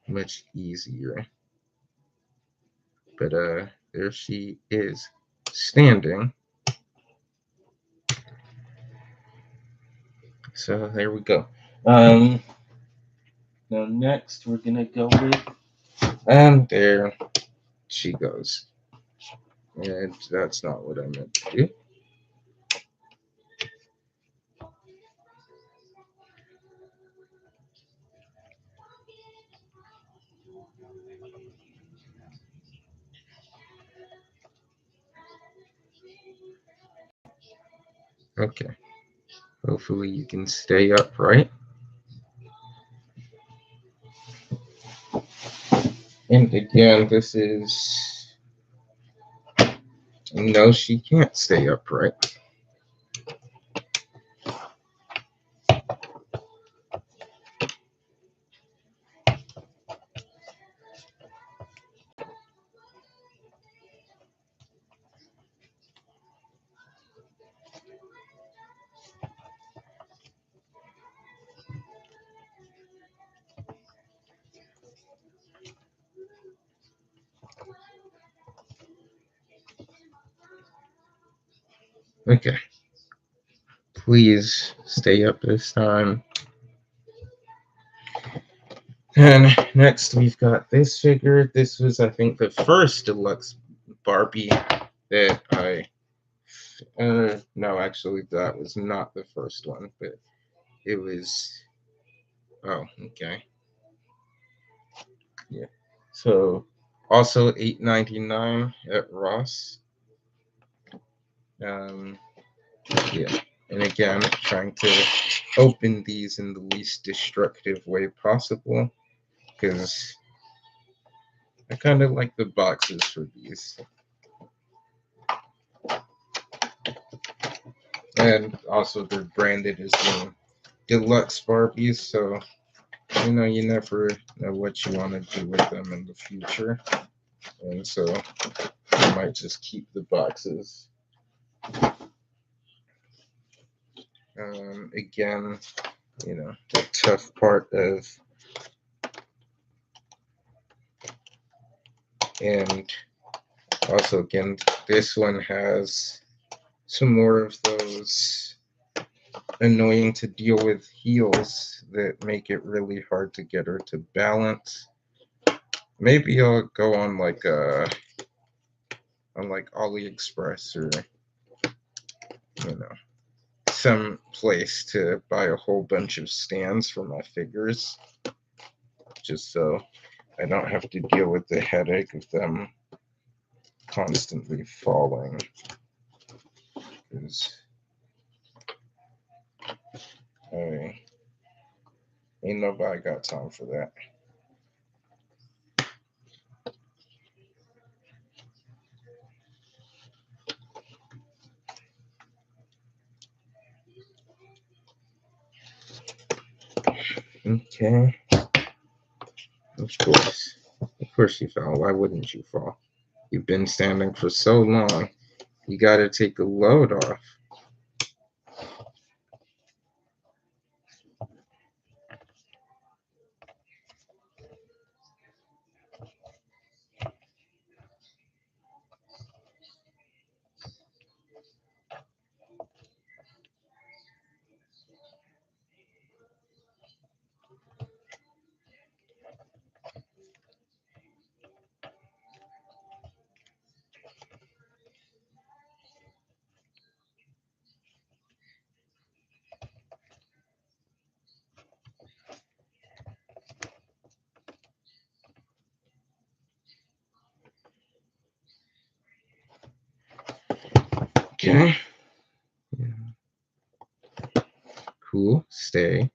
much easier. But there she is standing. So there we go. Now next we're gonna go with, and there she goes. And that's not what I meant to do. Okay. Hopefully you can stay upright. And again, this is, no, she can't stay upright. Okay. Please stay up this time. And next we've got this figure. This was, I think, the first deluxe Barbie that I. No, actually, that was not the first one, but it was. Oh, okay. Yeah. So, also $8.99 at Ross. Um, yeah. And again, trying to open these in the least destructive way possible, because I kind of like the boxes for these. And also they're branded as being deluxe Barbies, so you never know what you want to do with them in the future. And so I might just keep the boxes. Again, the tough part of, and also again, this one has some more of those annoying to deal with heels that make it really hard to get her to balance. Maybe I'll go on like AliExpress or some place to buy a whole bunch of stands for my figures, just so I don't have to deal with the headache of them constantly falling. Because ain't nobody got time for that. Okay. Of course you fell. Why wouldn't you fall? You've been standing for so long. You gotta take a load off. Okay. Cool. Stay.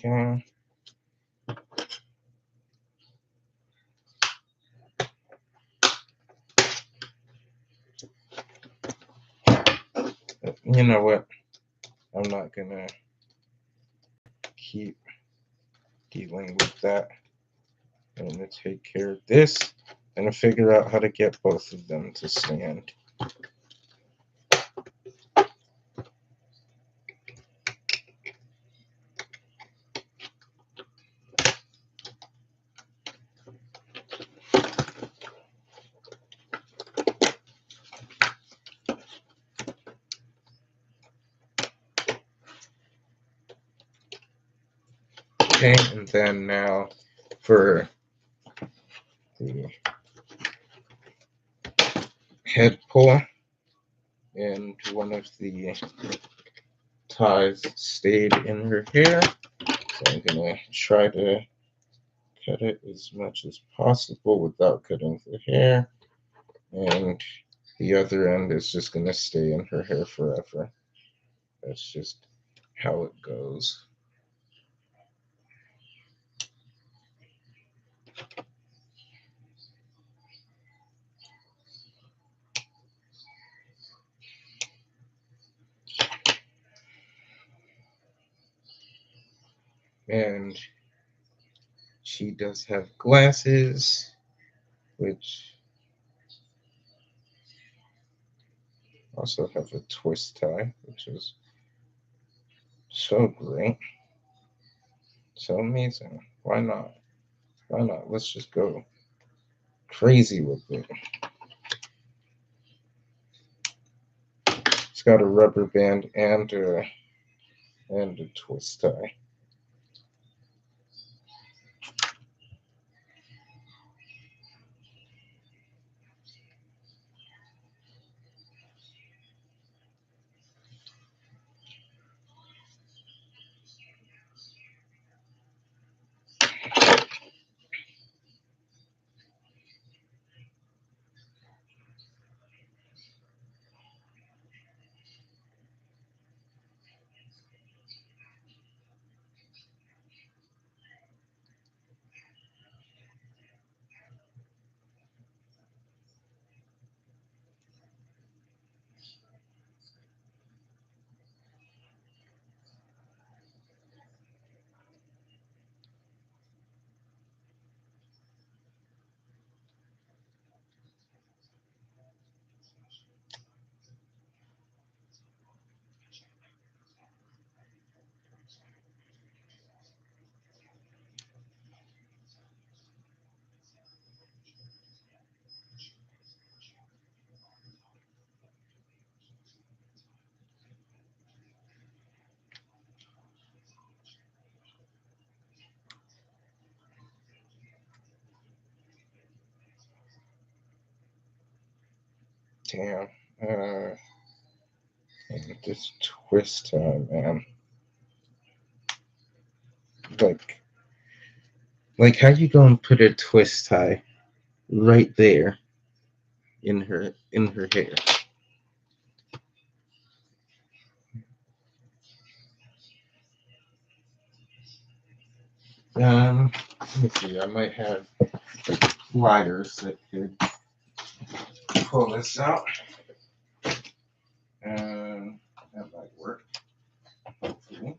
Okay. You know what? I'm not gonna keep dealing with that. I'm gonna take care of this and figure out how to get both of them to stand. Okay, and then now for the head pull, and one of the ties stayed in her hair, so I'm gonna try to cut it as much as possible without cutting the hair, and the other end is just gonna stay in her hair forever. That's just how it goes. And she does have glasses, which also have a twist tie, which is so great. So amazing. Why not? Why not? Let's just go crazy with it. It's got a rubber band and a twist tie. Damn. This twist tie, man. Like how you gonna put a twist tie right there in her hair? Let me see. I might have pliers that could pull this out. That might work. Hopefully.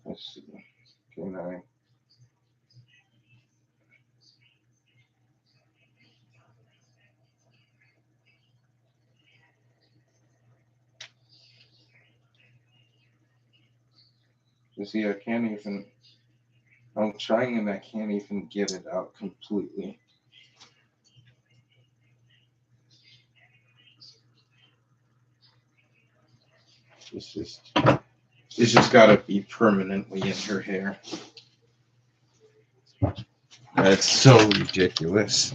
Let's see. Can I? You see, I can't even. I'm trying and I can't even get it out completely. It's just gotta be permanently in her hair. That's so ridiculous.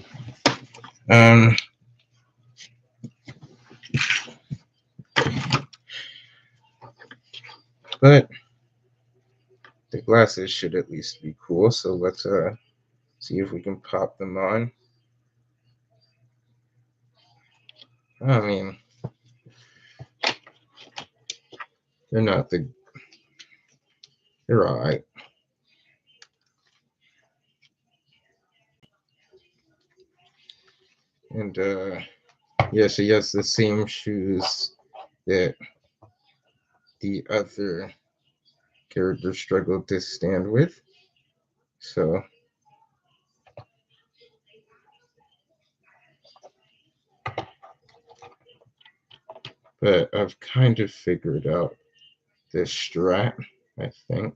But the glasses should at least be cool. So let's see if we can pop them on. I mean, they're not the. They're all right. And yeah, she has the same shoes that the other character struggled to stand with. So, but I've kind of figured out this strat, I think.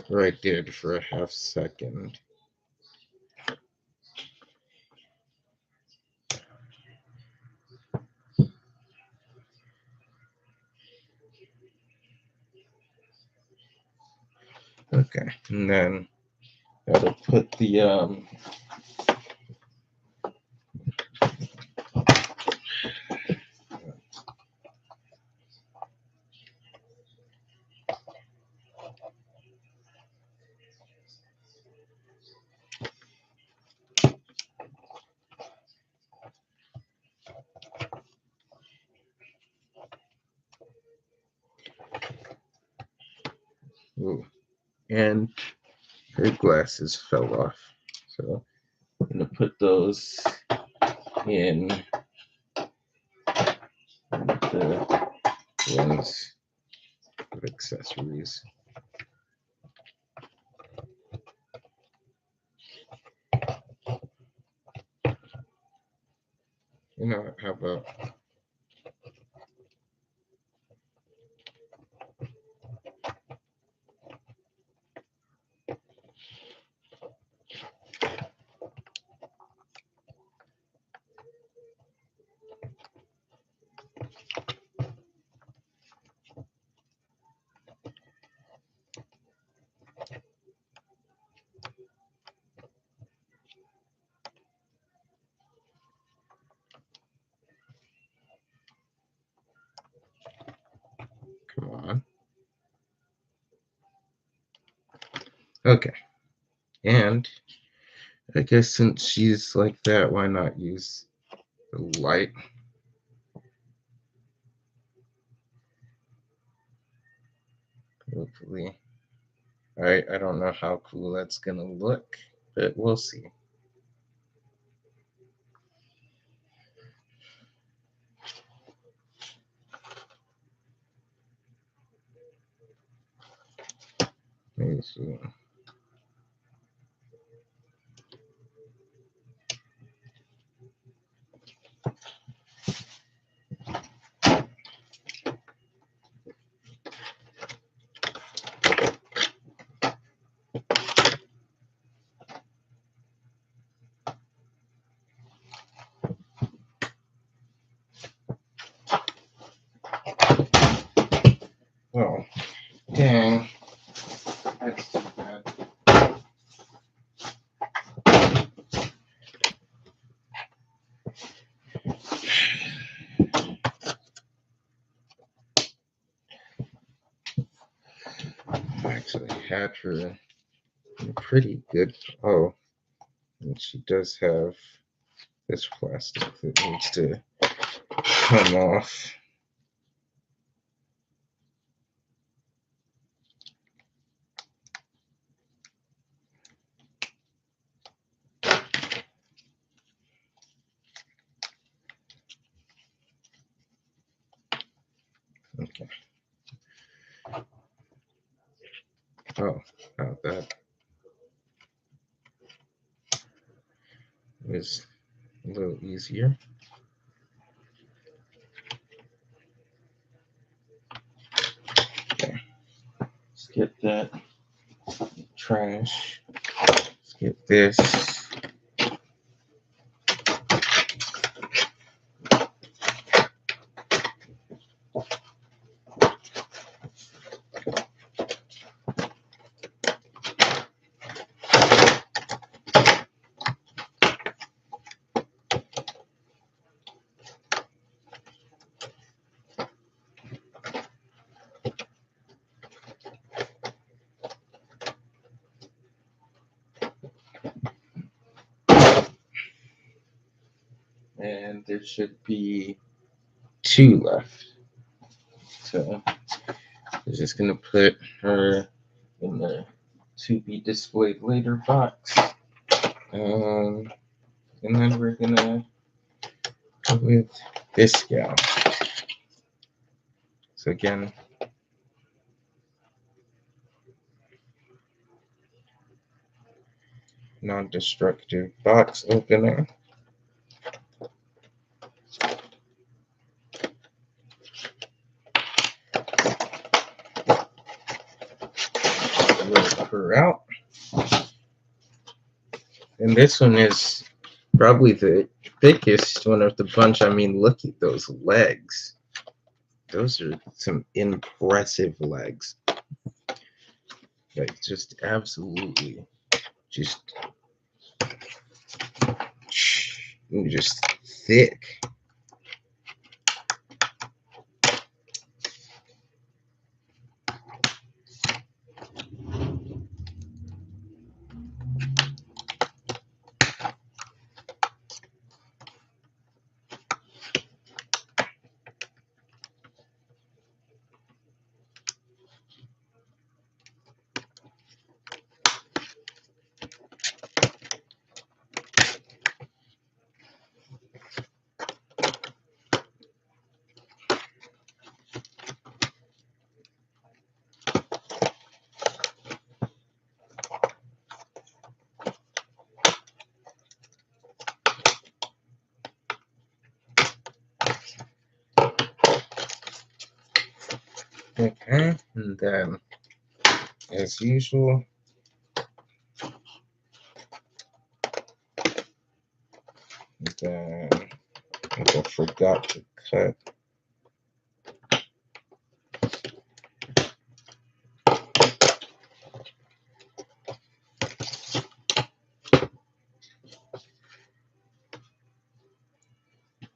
Or I did for a half second. Okay, and then that'll put the ooh, and her glasses fell off. So I'm gonna put those in the ones of accessories. You know, how about come on? Okay, and I guess since she's like that, why not use the light? Hopefully. I don't know how cool that's gonna look, but we'll see. Maybe see. had her in pretty good. Oh, and she does have this plastic that needs to come off. Okay. Oh, that was a little easier. Okay. Let's get that trash. Let's get this. And there should be 2 left. So I'm just gonna put her in the to be displayed later box. And then we're gonna go with this gal. So again, non-destructive box opener. Roll her out. And this one is probably the thickest one of the bunch. I mean, look at those legs. Those are some impressive legs. Like, just absolutely, just thick. Okay, and then, as usual, then I forgot to cut.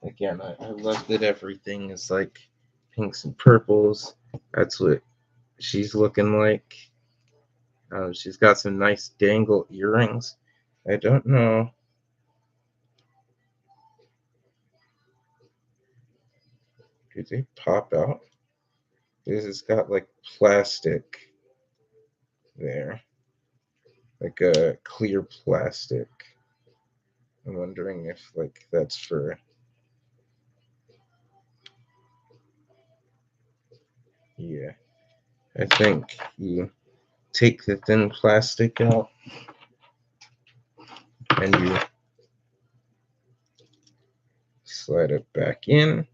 Again, I love that everything is like pinks and purples. That's what she's looking like. She's got some nice dangle earrings. I don't know. Do they pop out? Because it's got like plastic there, like a clear plastic. I'm wondering if like that's for. Yeah, I think you take the thin plastic out and you slide it back in.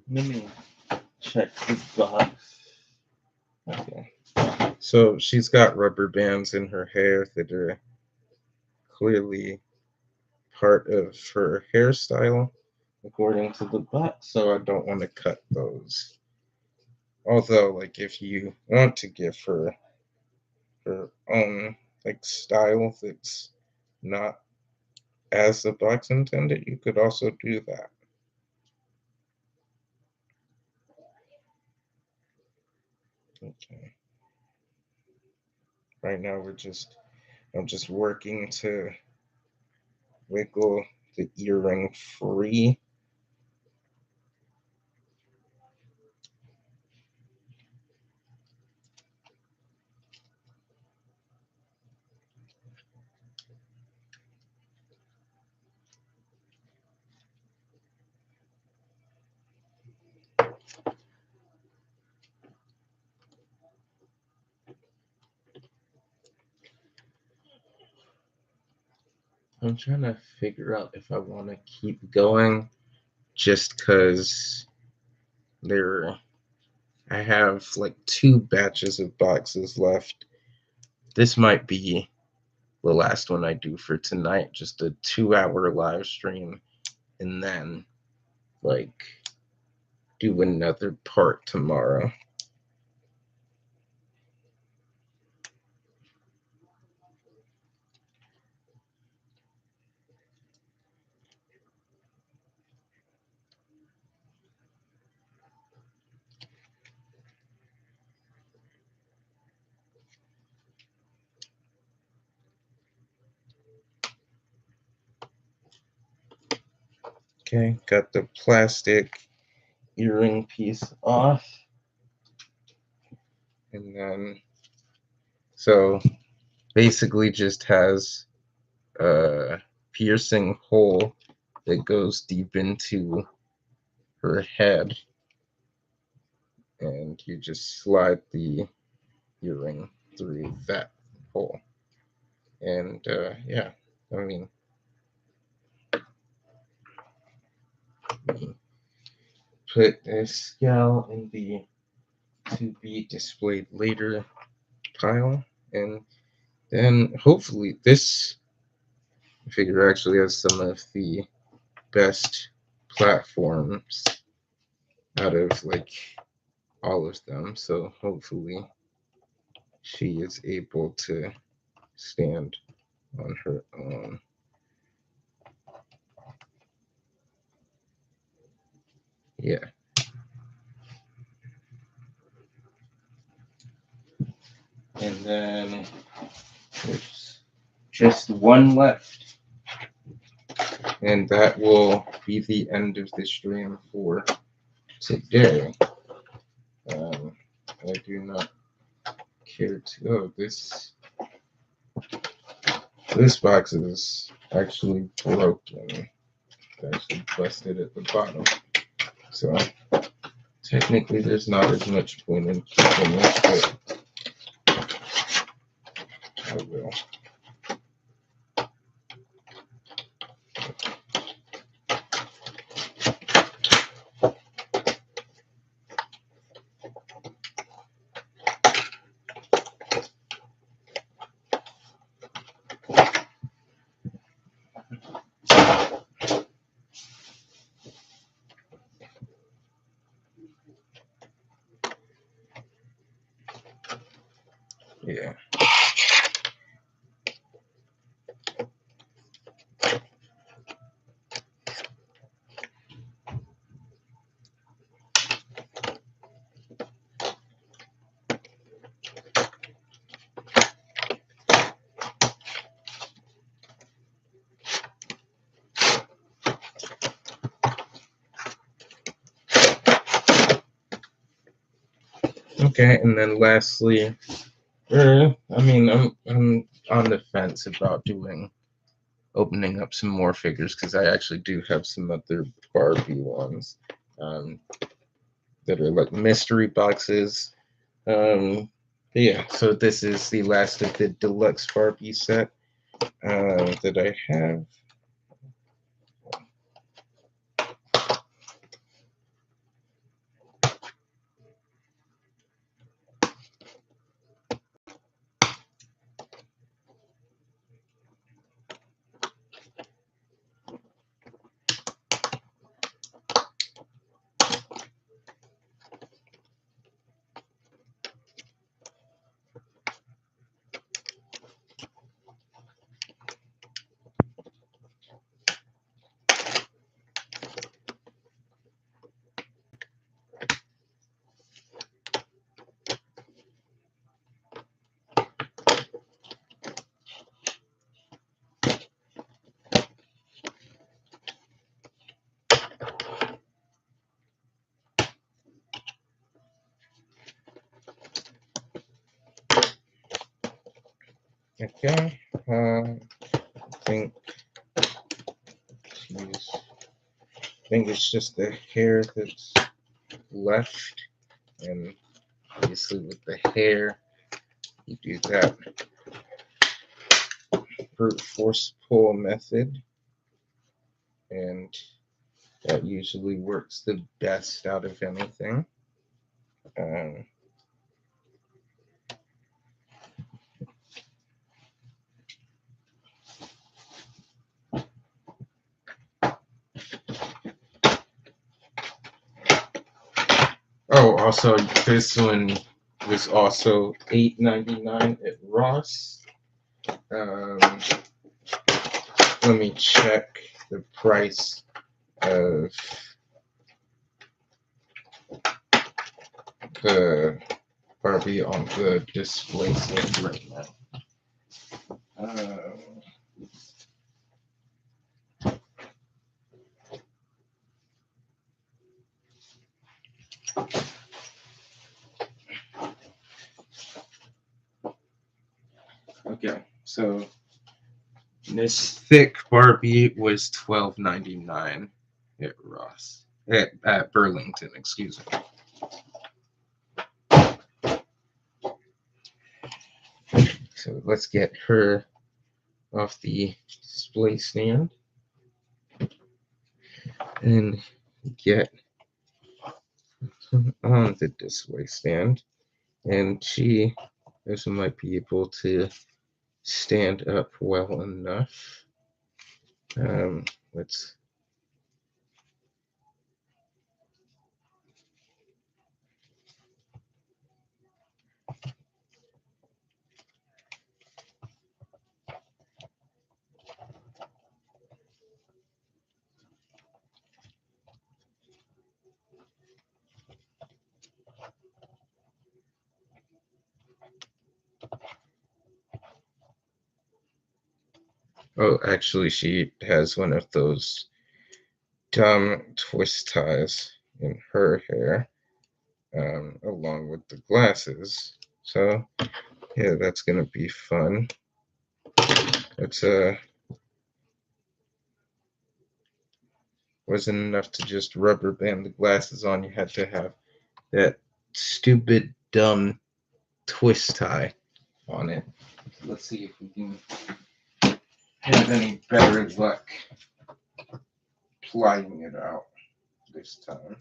Let me check the box. Okay. So she's got rubber bands in her hair that are clearly part of her hairstyle, according to the box. So I don't want to cut those. Although, like, if you want to give her her own like style that's not as the box intended, you could also do that. Okay. Right now I'm just working to wiggle the earring free. I'm trying to figure out if I want to keep going just because I have like 2 batches of boxes left. This might be the last one I do for tonight, just a 2-hour live stream, and then like do another part tomorrow. Okay, got the plastic earring piece off. And then, so basically just has a piercing hole that goes deep into her head. And you just slide the earring through that hole. And yeah, I mean, put this scowl in the to be displayed later pile, and then hopefully this figure actually has some of the best platforms out of like all of them, so hopefully she is able to stand on her own. Yeah. And then there's just one left. And that will be the end of the stream for today. I do not care to. Oh, this box is actually broken. It's actually busted at the bottom. So technically, there's not as much point in keeping this, but I will. Yeah. Okay, and then lastly, I mean, I'm on the fence about opening up some more figures because I actually do have some other Barbie ones that are like mystery boxes. Yeah, so this is the last of the deluxe Barbie set that I have. Okay. I think, geez, I think it's just the hair that's left, and obviously with the hair, you do that brute force pull method, and that usually works the best out of anything. Oh, also this one was also $8.99 at Ross. Let me check the price of the Barbie on the display stand right now. Okay, so this thick Barbie was $12.99 at Ross at Burlington, excuse me. So let's get her off the display stand and get on the display stand, and she also might be able to stand up well enough. Let's Oh, actually, she has one of those dumb twist ties in her hair, along with the glasses. So, yeah, that's gonna be fun. It's wasn't enough to just rubber band the glasses on. You had to have that stupid, dumb twist tie on it. Let's see if we can have any better luck plying it out this time.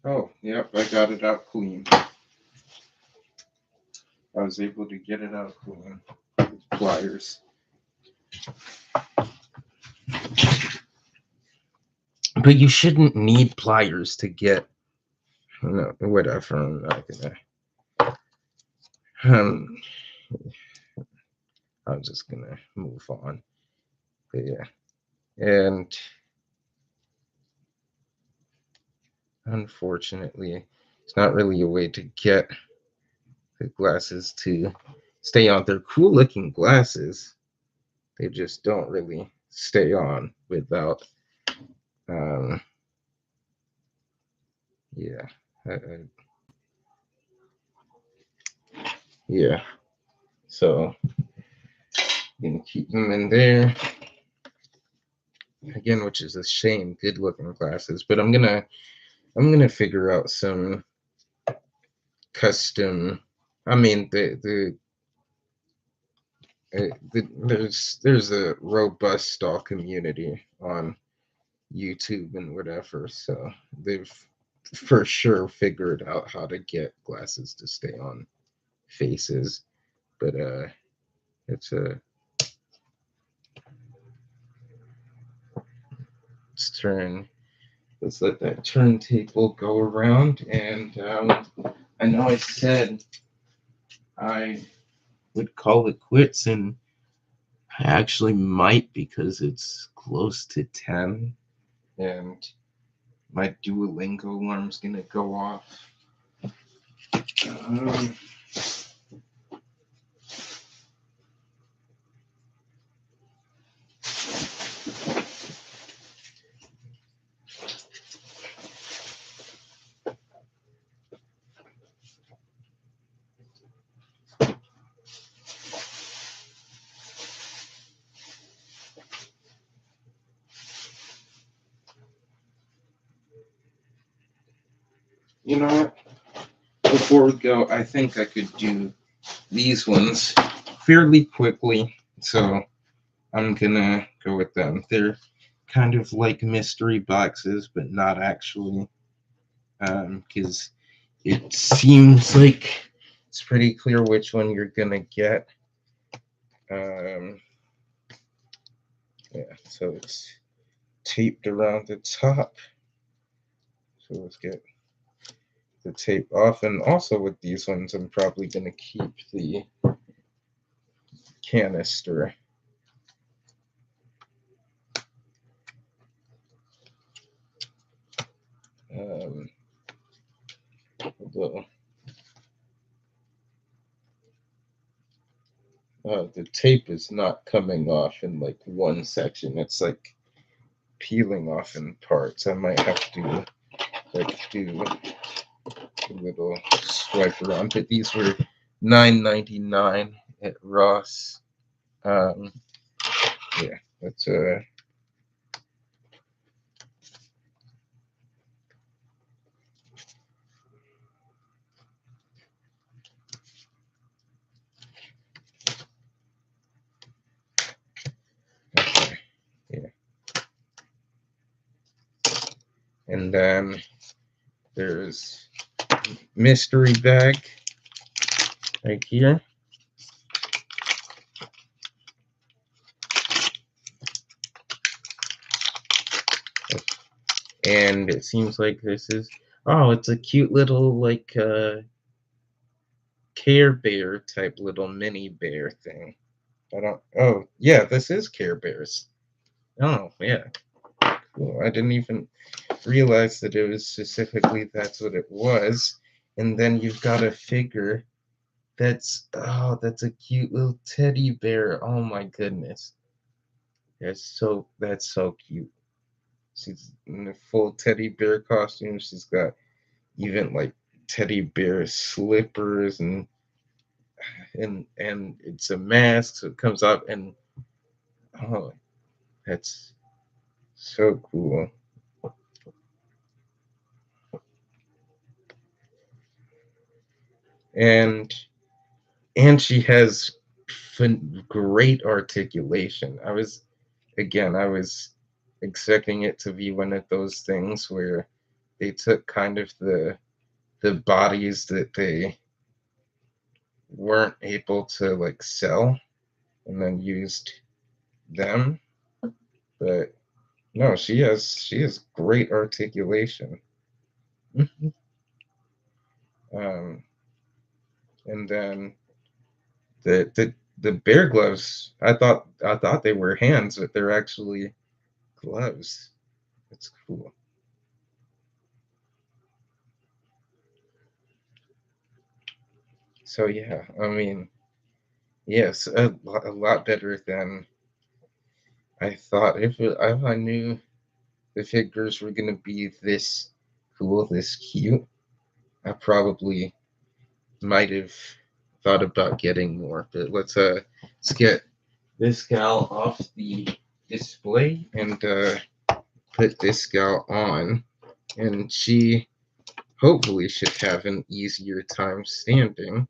Oh, yep, I got it out clean. I was able to get it out clean with pliers. But you shouldn't need pliers to get, no, whatever. I'm not gonna. I'm just gonna move on. But yeah, and unfortunately, it's not really a way to get the glasses to stay on. They're cool looking glasses. They just don't really stay on without. Um, yeah, yeah. So you can keep them in there again, which is a shame. Good looking glasses, but I'm gonna figure out some custom. I mean, there's a robust stall community on YouTube and whatever, so they've for sure figured out how to get glasses to stay on faces. But it's a let's turn. Let's let that turntable go around, and I know I said I would call it quits in I actually might because it's close to 10 and my Duolingo alarm's gonna go off. Um, you know what? Before we go, I think I could do these ones fairly quickly. So I'm gonna go with them. They're kind of like mystery boxes, but not actually, because it seems like it's pretty clear which one you're gonna get. Um, yeah, so it's taped around the top. So let's get the tape off. And also with these ones, I'm probably gonna keep the canister. Um, although the tape is not coming off in like one section. It's like peeling off in parts. I might have to like do a little swipe around. But these were $9.99 at Ross. Um, yeah, that's okay. Yeah, and then there's mystery bag right here. And it seems like this is, oh, it's a cute little like Care Bear type little mini bear thing. I don't, oh yeah, this is Care Bears. Oh yeah, cool. I didn't even realize that it was specifically that's what it was. And then you've got a figure that's, oh, that's a cute little teddy bear. Oh my goodness. That's so cute. She's in a full teddy bear costume. She's got even like teddy bear slippers and it's a mask, so it comes up and oh, that's so cool. And she has great articulation. I was expecting it to be one of those things where they took kind of the bodies that they weren't able to like sell and then used them. But no, she has great articulation. Um, and then the bear gloves, I thought they were hands, but they're actually gloves. It's cool. So yeah, I mean, yes, a lot better than I thought. If I knew the figures were gonna be this cool, this cute, I probably might have thought about getting more. But let's get this gal off the display and put this gal on, and she hopefully should have an easier time standing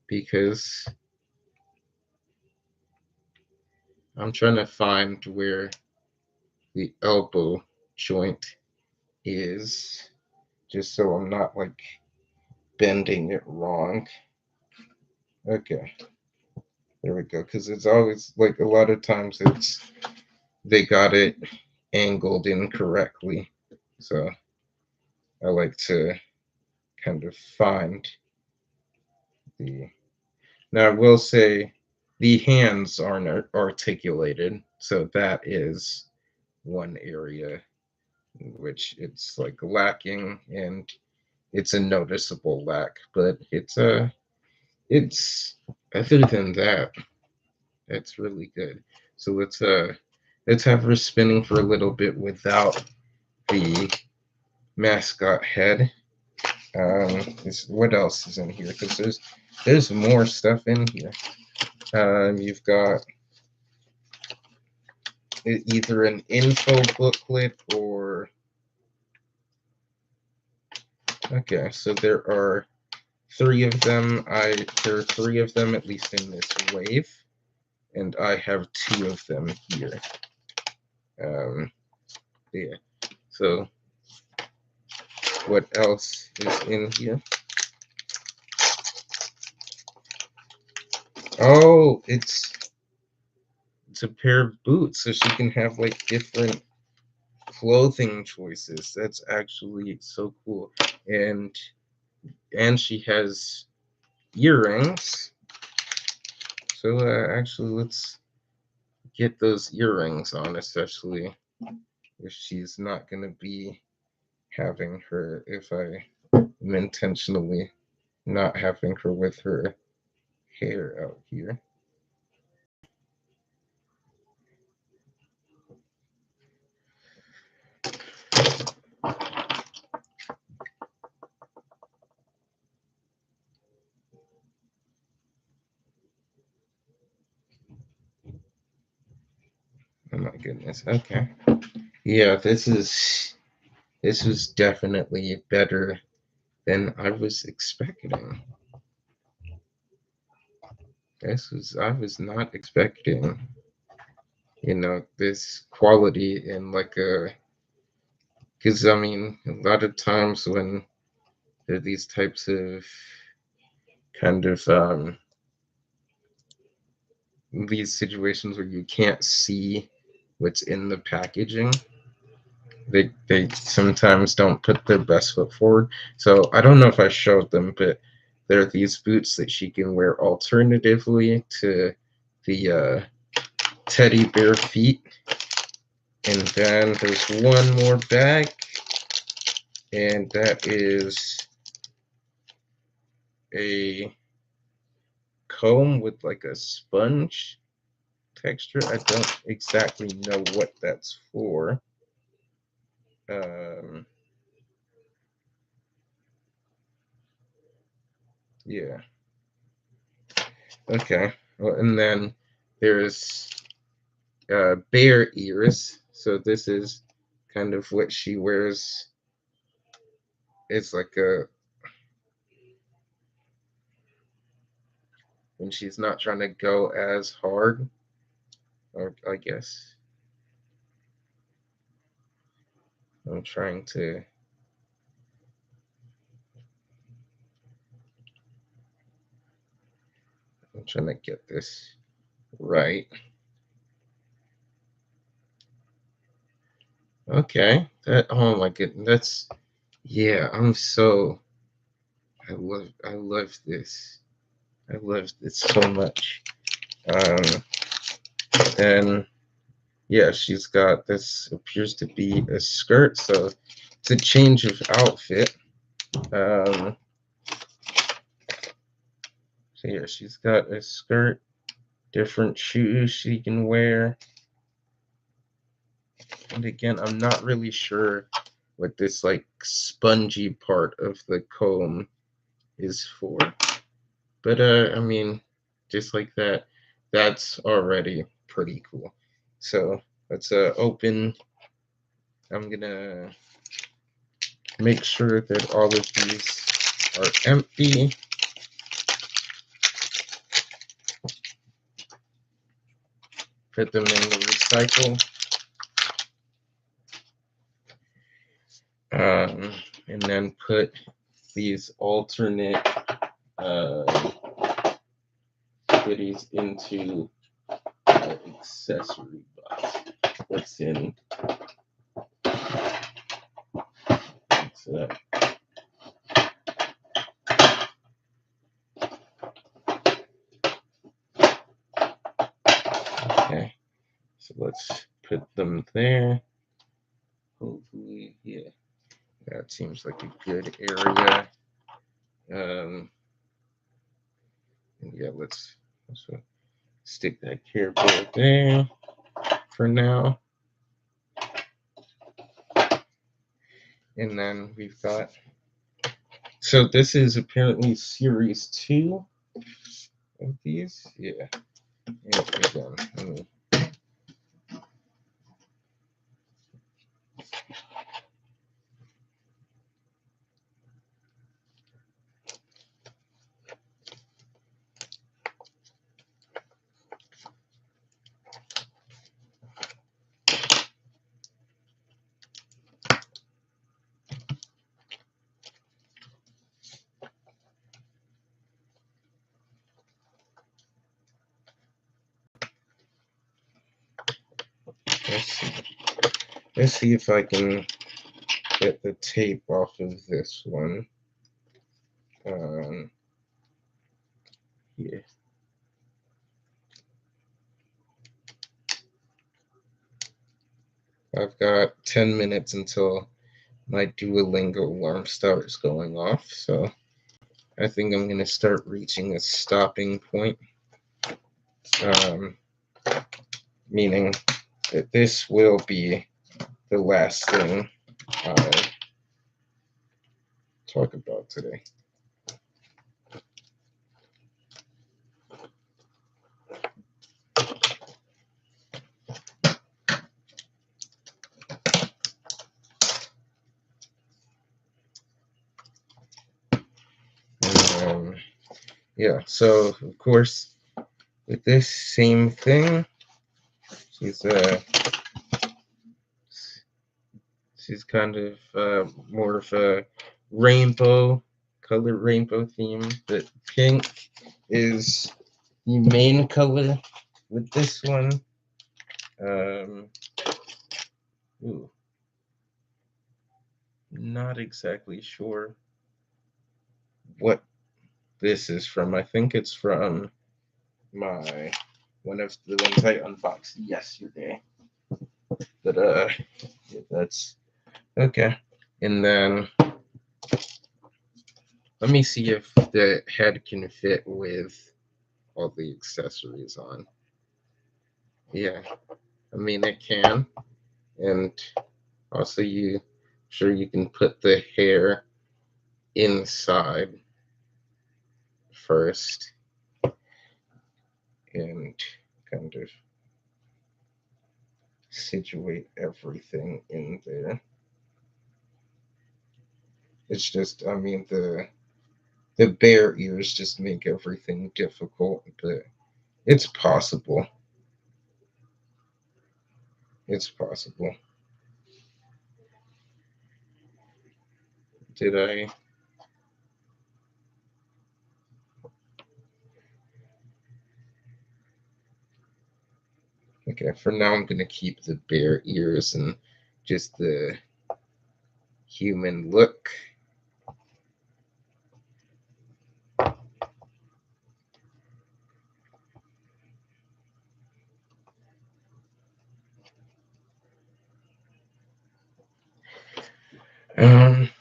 because I'm trying to find where the elbow joint is just so I'm not like bending it wrong. Okay, there we go. Because it's always like a lot of times they got it angled incorrectly. So I like to kind of find the. Now I will say the hands aren't articulated, so that is one area in which it's like lacking, and it's a noticeable lack. But it's other than that, it's really good. So let's have her spinning for a little bit without the mascot head. What else is in here? Because there's more stuff in here. You've got either an info booklet or okay. So there are three of them. There are three of them at least in this wave, and I have two of them here. Yeah. So what else is in here? Oh, it's a pair of boots, so she can have like different clothing choices. That's actually so cool. And she has earrings. So actually, let's get those earrings on, especially if she's not gonna be having her. If I am intentionally not having her with her hair out here. Oh my goodness. Okay. Yeah, this was definitely better than I was expecting. I was not expecting, this quality in like because I mean, a lot of times when there are these types of kind of these situations where you can't see what's in the packaging, they sometimes don't put their best foot forward. So I don't know if I showed them, but there are these boots that she can wear alternatively to the teddy bear feet. And then there's one more bag, and that is a comb with like a sponge texture. I don't exactly know what that's for. Yeah. Okay. Well, and then there's bear ears. So this is kind of what she wears. It's like a when she's not trying to go as hard, or I guess I'm trying to. I'm trying to get this right. Okay. Oh my goodness. Yeah, I love this. I love this so much. Um and yeah, she's got this appears to be a skirt, so it's a change of outfit. Um so yeah, she's got a skirt, different shoes she can wear. And again, I'm not really sure what this like spongy part of the comb is for. But I mean, just like that, that's already pretty cool. So let's open. I'm gonna make sure that all of these are empty. Put them in the recycle. And then put these alternate goodies into the accessory box. What's in? So let's put them there. Hopefully, yeah, that seems like a good area. And yeah, let's also stick that Care Bear there for now. And then we've got, so this is apparently series 2 of these. Yeah. And again, let me, let's see if I can get the tape off of this one. Here. I've got 10 minutes until my Duolingo alarm starts going off, so I think I'm going to start reaching a stopping point. Meaning that this will be the last thing I talk about today. Yeah, so of course, with this same thing, she's kind of more of a color rainbow theme. But pink is the main color with this one. Ooh, not exactly sure what this is from. I think it's from one of the ones I unboxed yesterday. But yeah, that's okay. And then let me see if the head can fit with all the accessories on. Yeah, I mean it can. And also you can put the hair inside first and kind of situate everything in there. It's just, I mean, the bear ears just make everything difficult, but it's possible. It's possible. Did I? Okay, for now I'm gonna keep the bear ears and just the human look.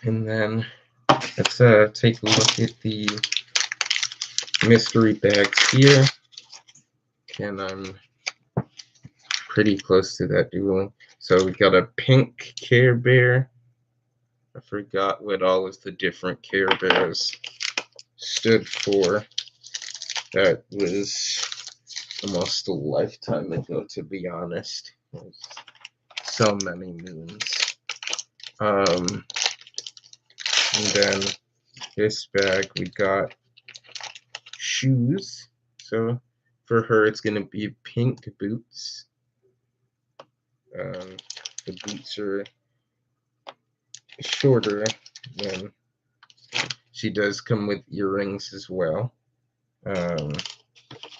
And then let's take a look at the mystery bags here. And I'm pretty close to that dueling. So we got a pink Care Bear. I forgot what all of the different Care Bears stood for. That was almost a lifetime ago, to be honest. There's so many moons. And then this bag we got shoes. So for her, it's gonna be pink boots. The boots are shorter, and she does come with earrings as well.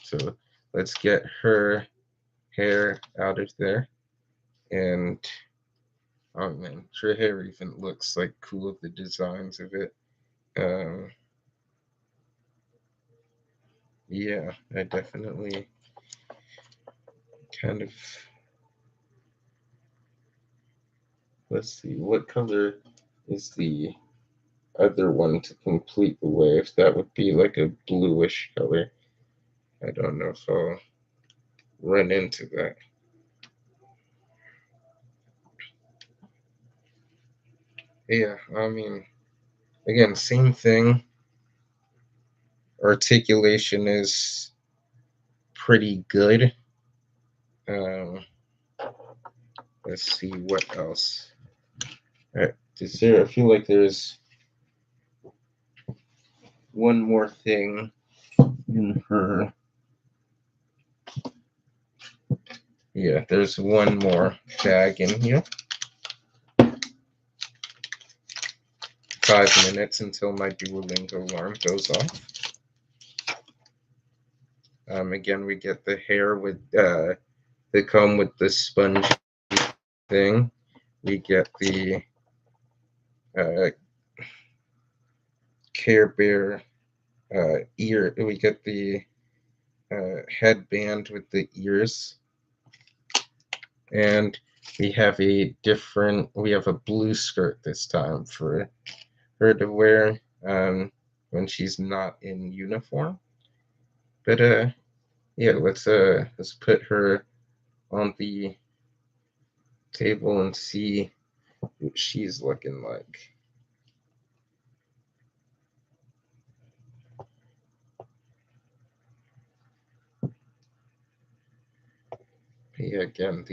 So let's get her hair out of there. And oh man, her hair even looks like cool, the designs of it. Yeah, I definitely kind of Let's see, what color is the other one to complete the waves? That would be like a bluish color. I don't know if I'll run into that. Yeah, I mean, again, same thing. Articulation is pretty good. Um, let's see what else. Is there? I feel like there's one more thing in her. Yeah, there's one more bag in here. 5 minutes until my Duolingo alarm goes off. Again, we get the hair with the comb with the sponge thing. We get the uh, Care Bear ear. We get the headband with the ears, and we have we have a blue skirt this time for her to wear when she's not in uniform. But yeah, let's put her on the table and see what she's looking like. Yeah, again,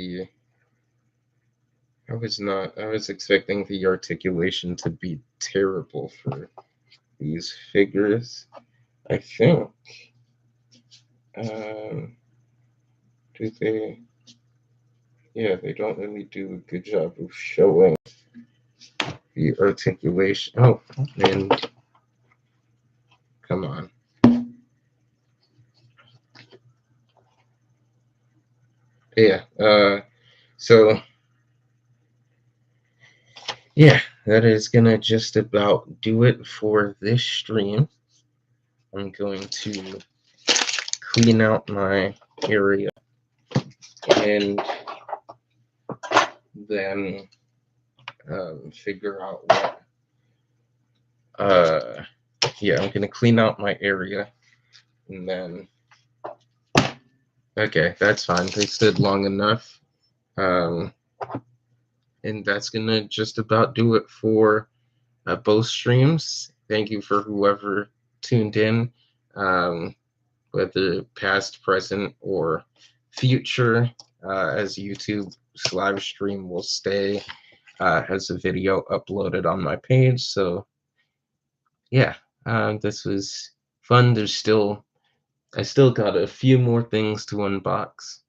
I was expecting the articulation to be terrible for these figures. I think. Um, do they? Yeah, they don't really do a good job of showing the articulation. Oh, and come on. Yeah. So yeah, that is gonna just about do it for this stream. I'm going to clean out my area and then figure out what. Uh, yeah, I'm gonna clean out my area and then. Okay, that's fine. They stood long enough. Um, and that's gonna just about do it for both streams. Thank you for whoever tuned in, whether past, present, or future, as YouTube's live stream will stay as a video uploaded on my page. So yeah, this was fun. I still got a few more things to unbox.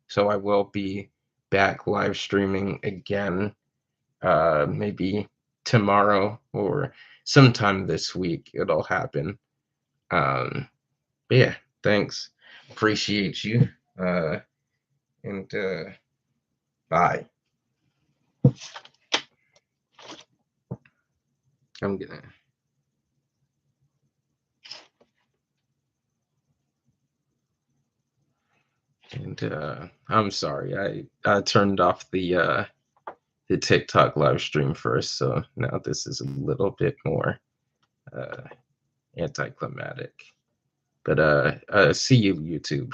So I will be back live streaming again, maybe tomorrow or sometime this week. It'll happen. But yeah, thanks. Appreciate you. Uh, and bye. I'm gonna. And I'm sorry. I turned off the TikTok live stream first, so now this is a little bit more uh, anticlimactic. But see you, YouTube.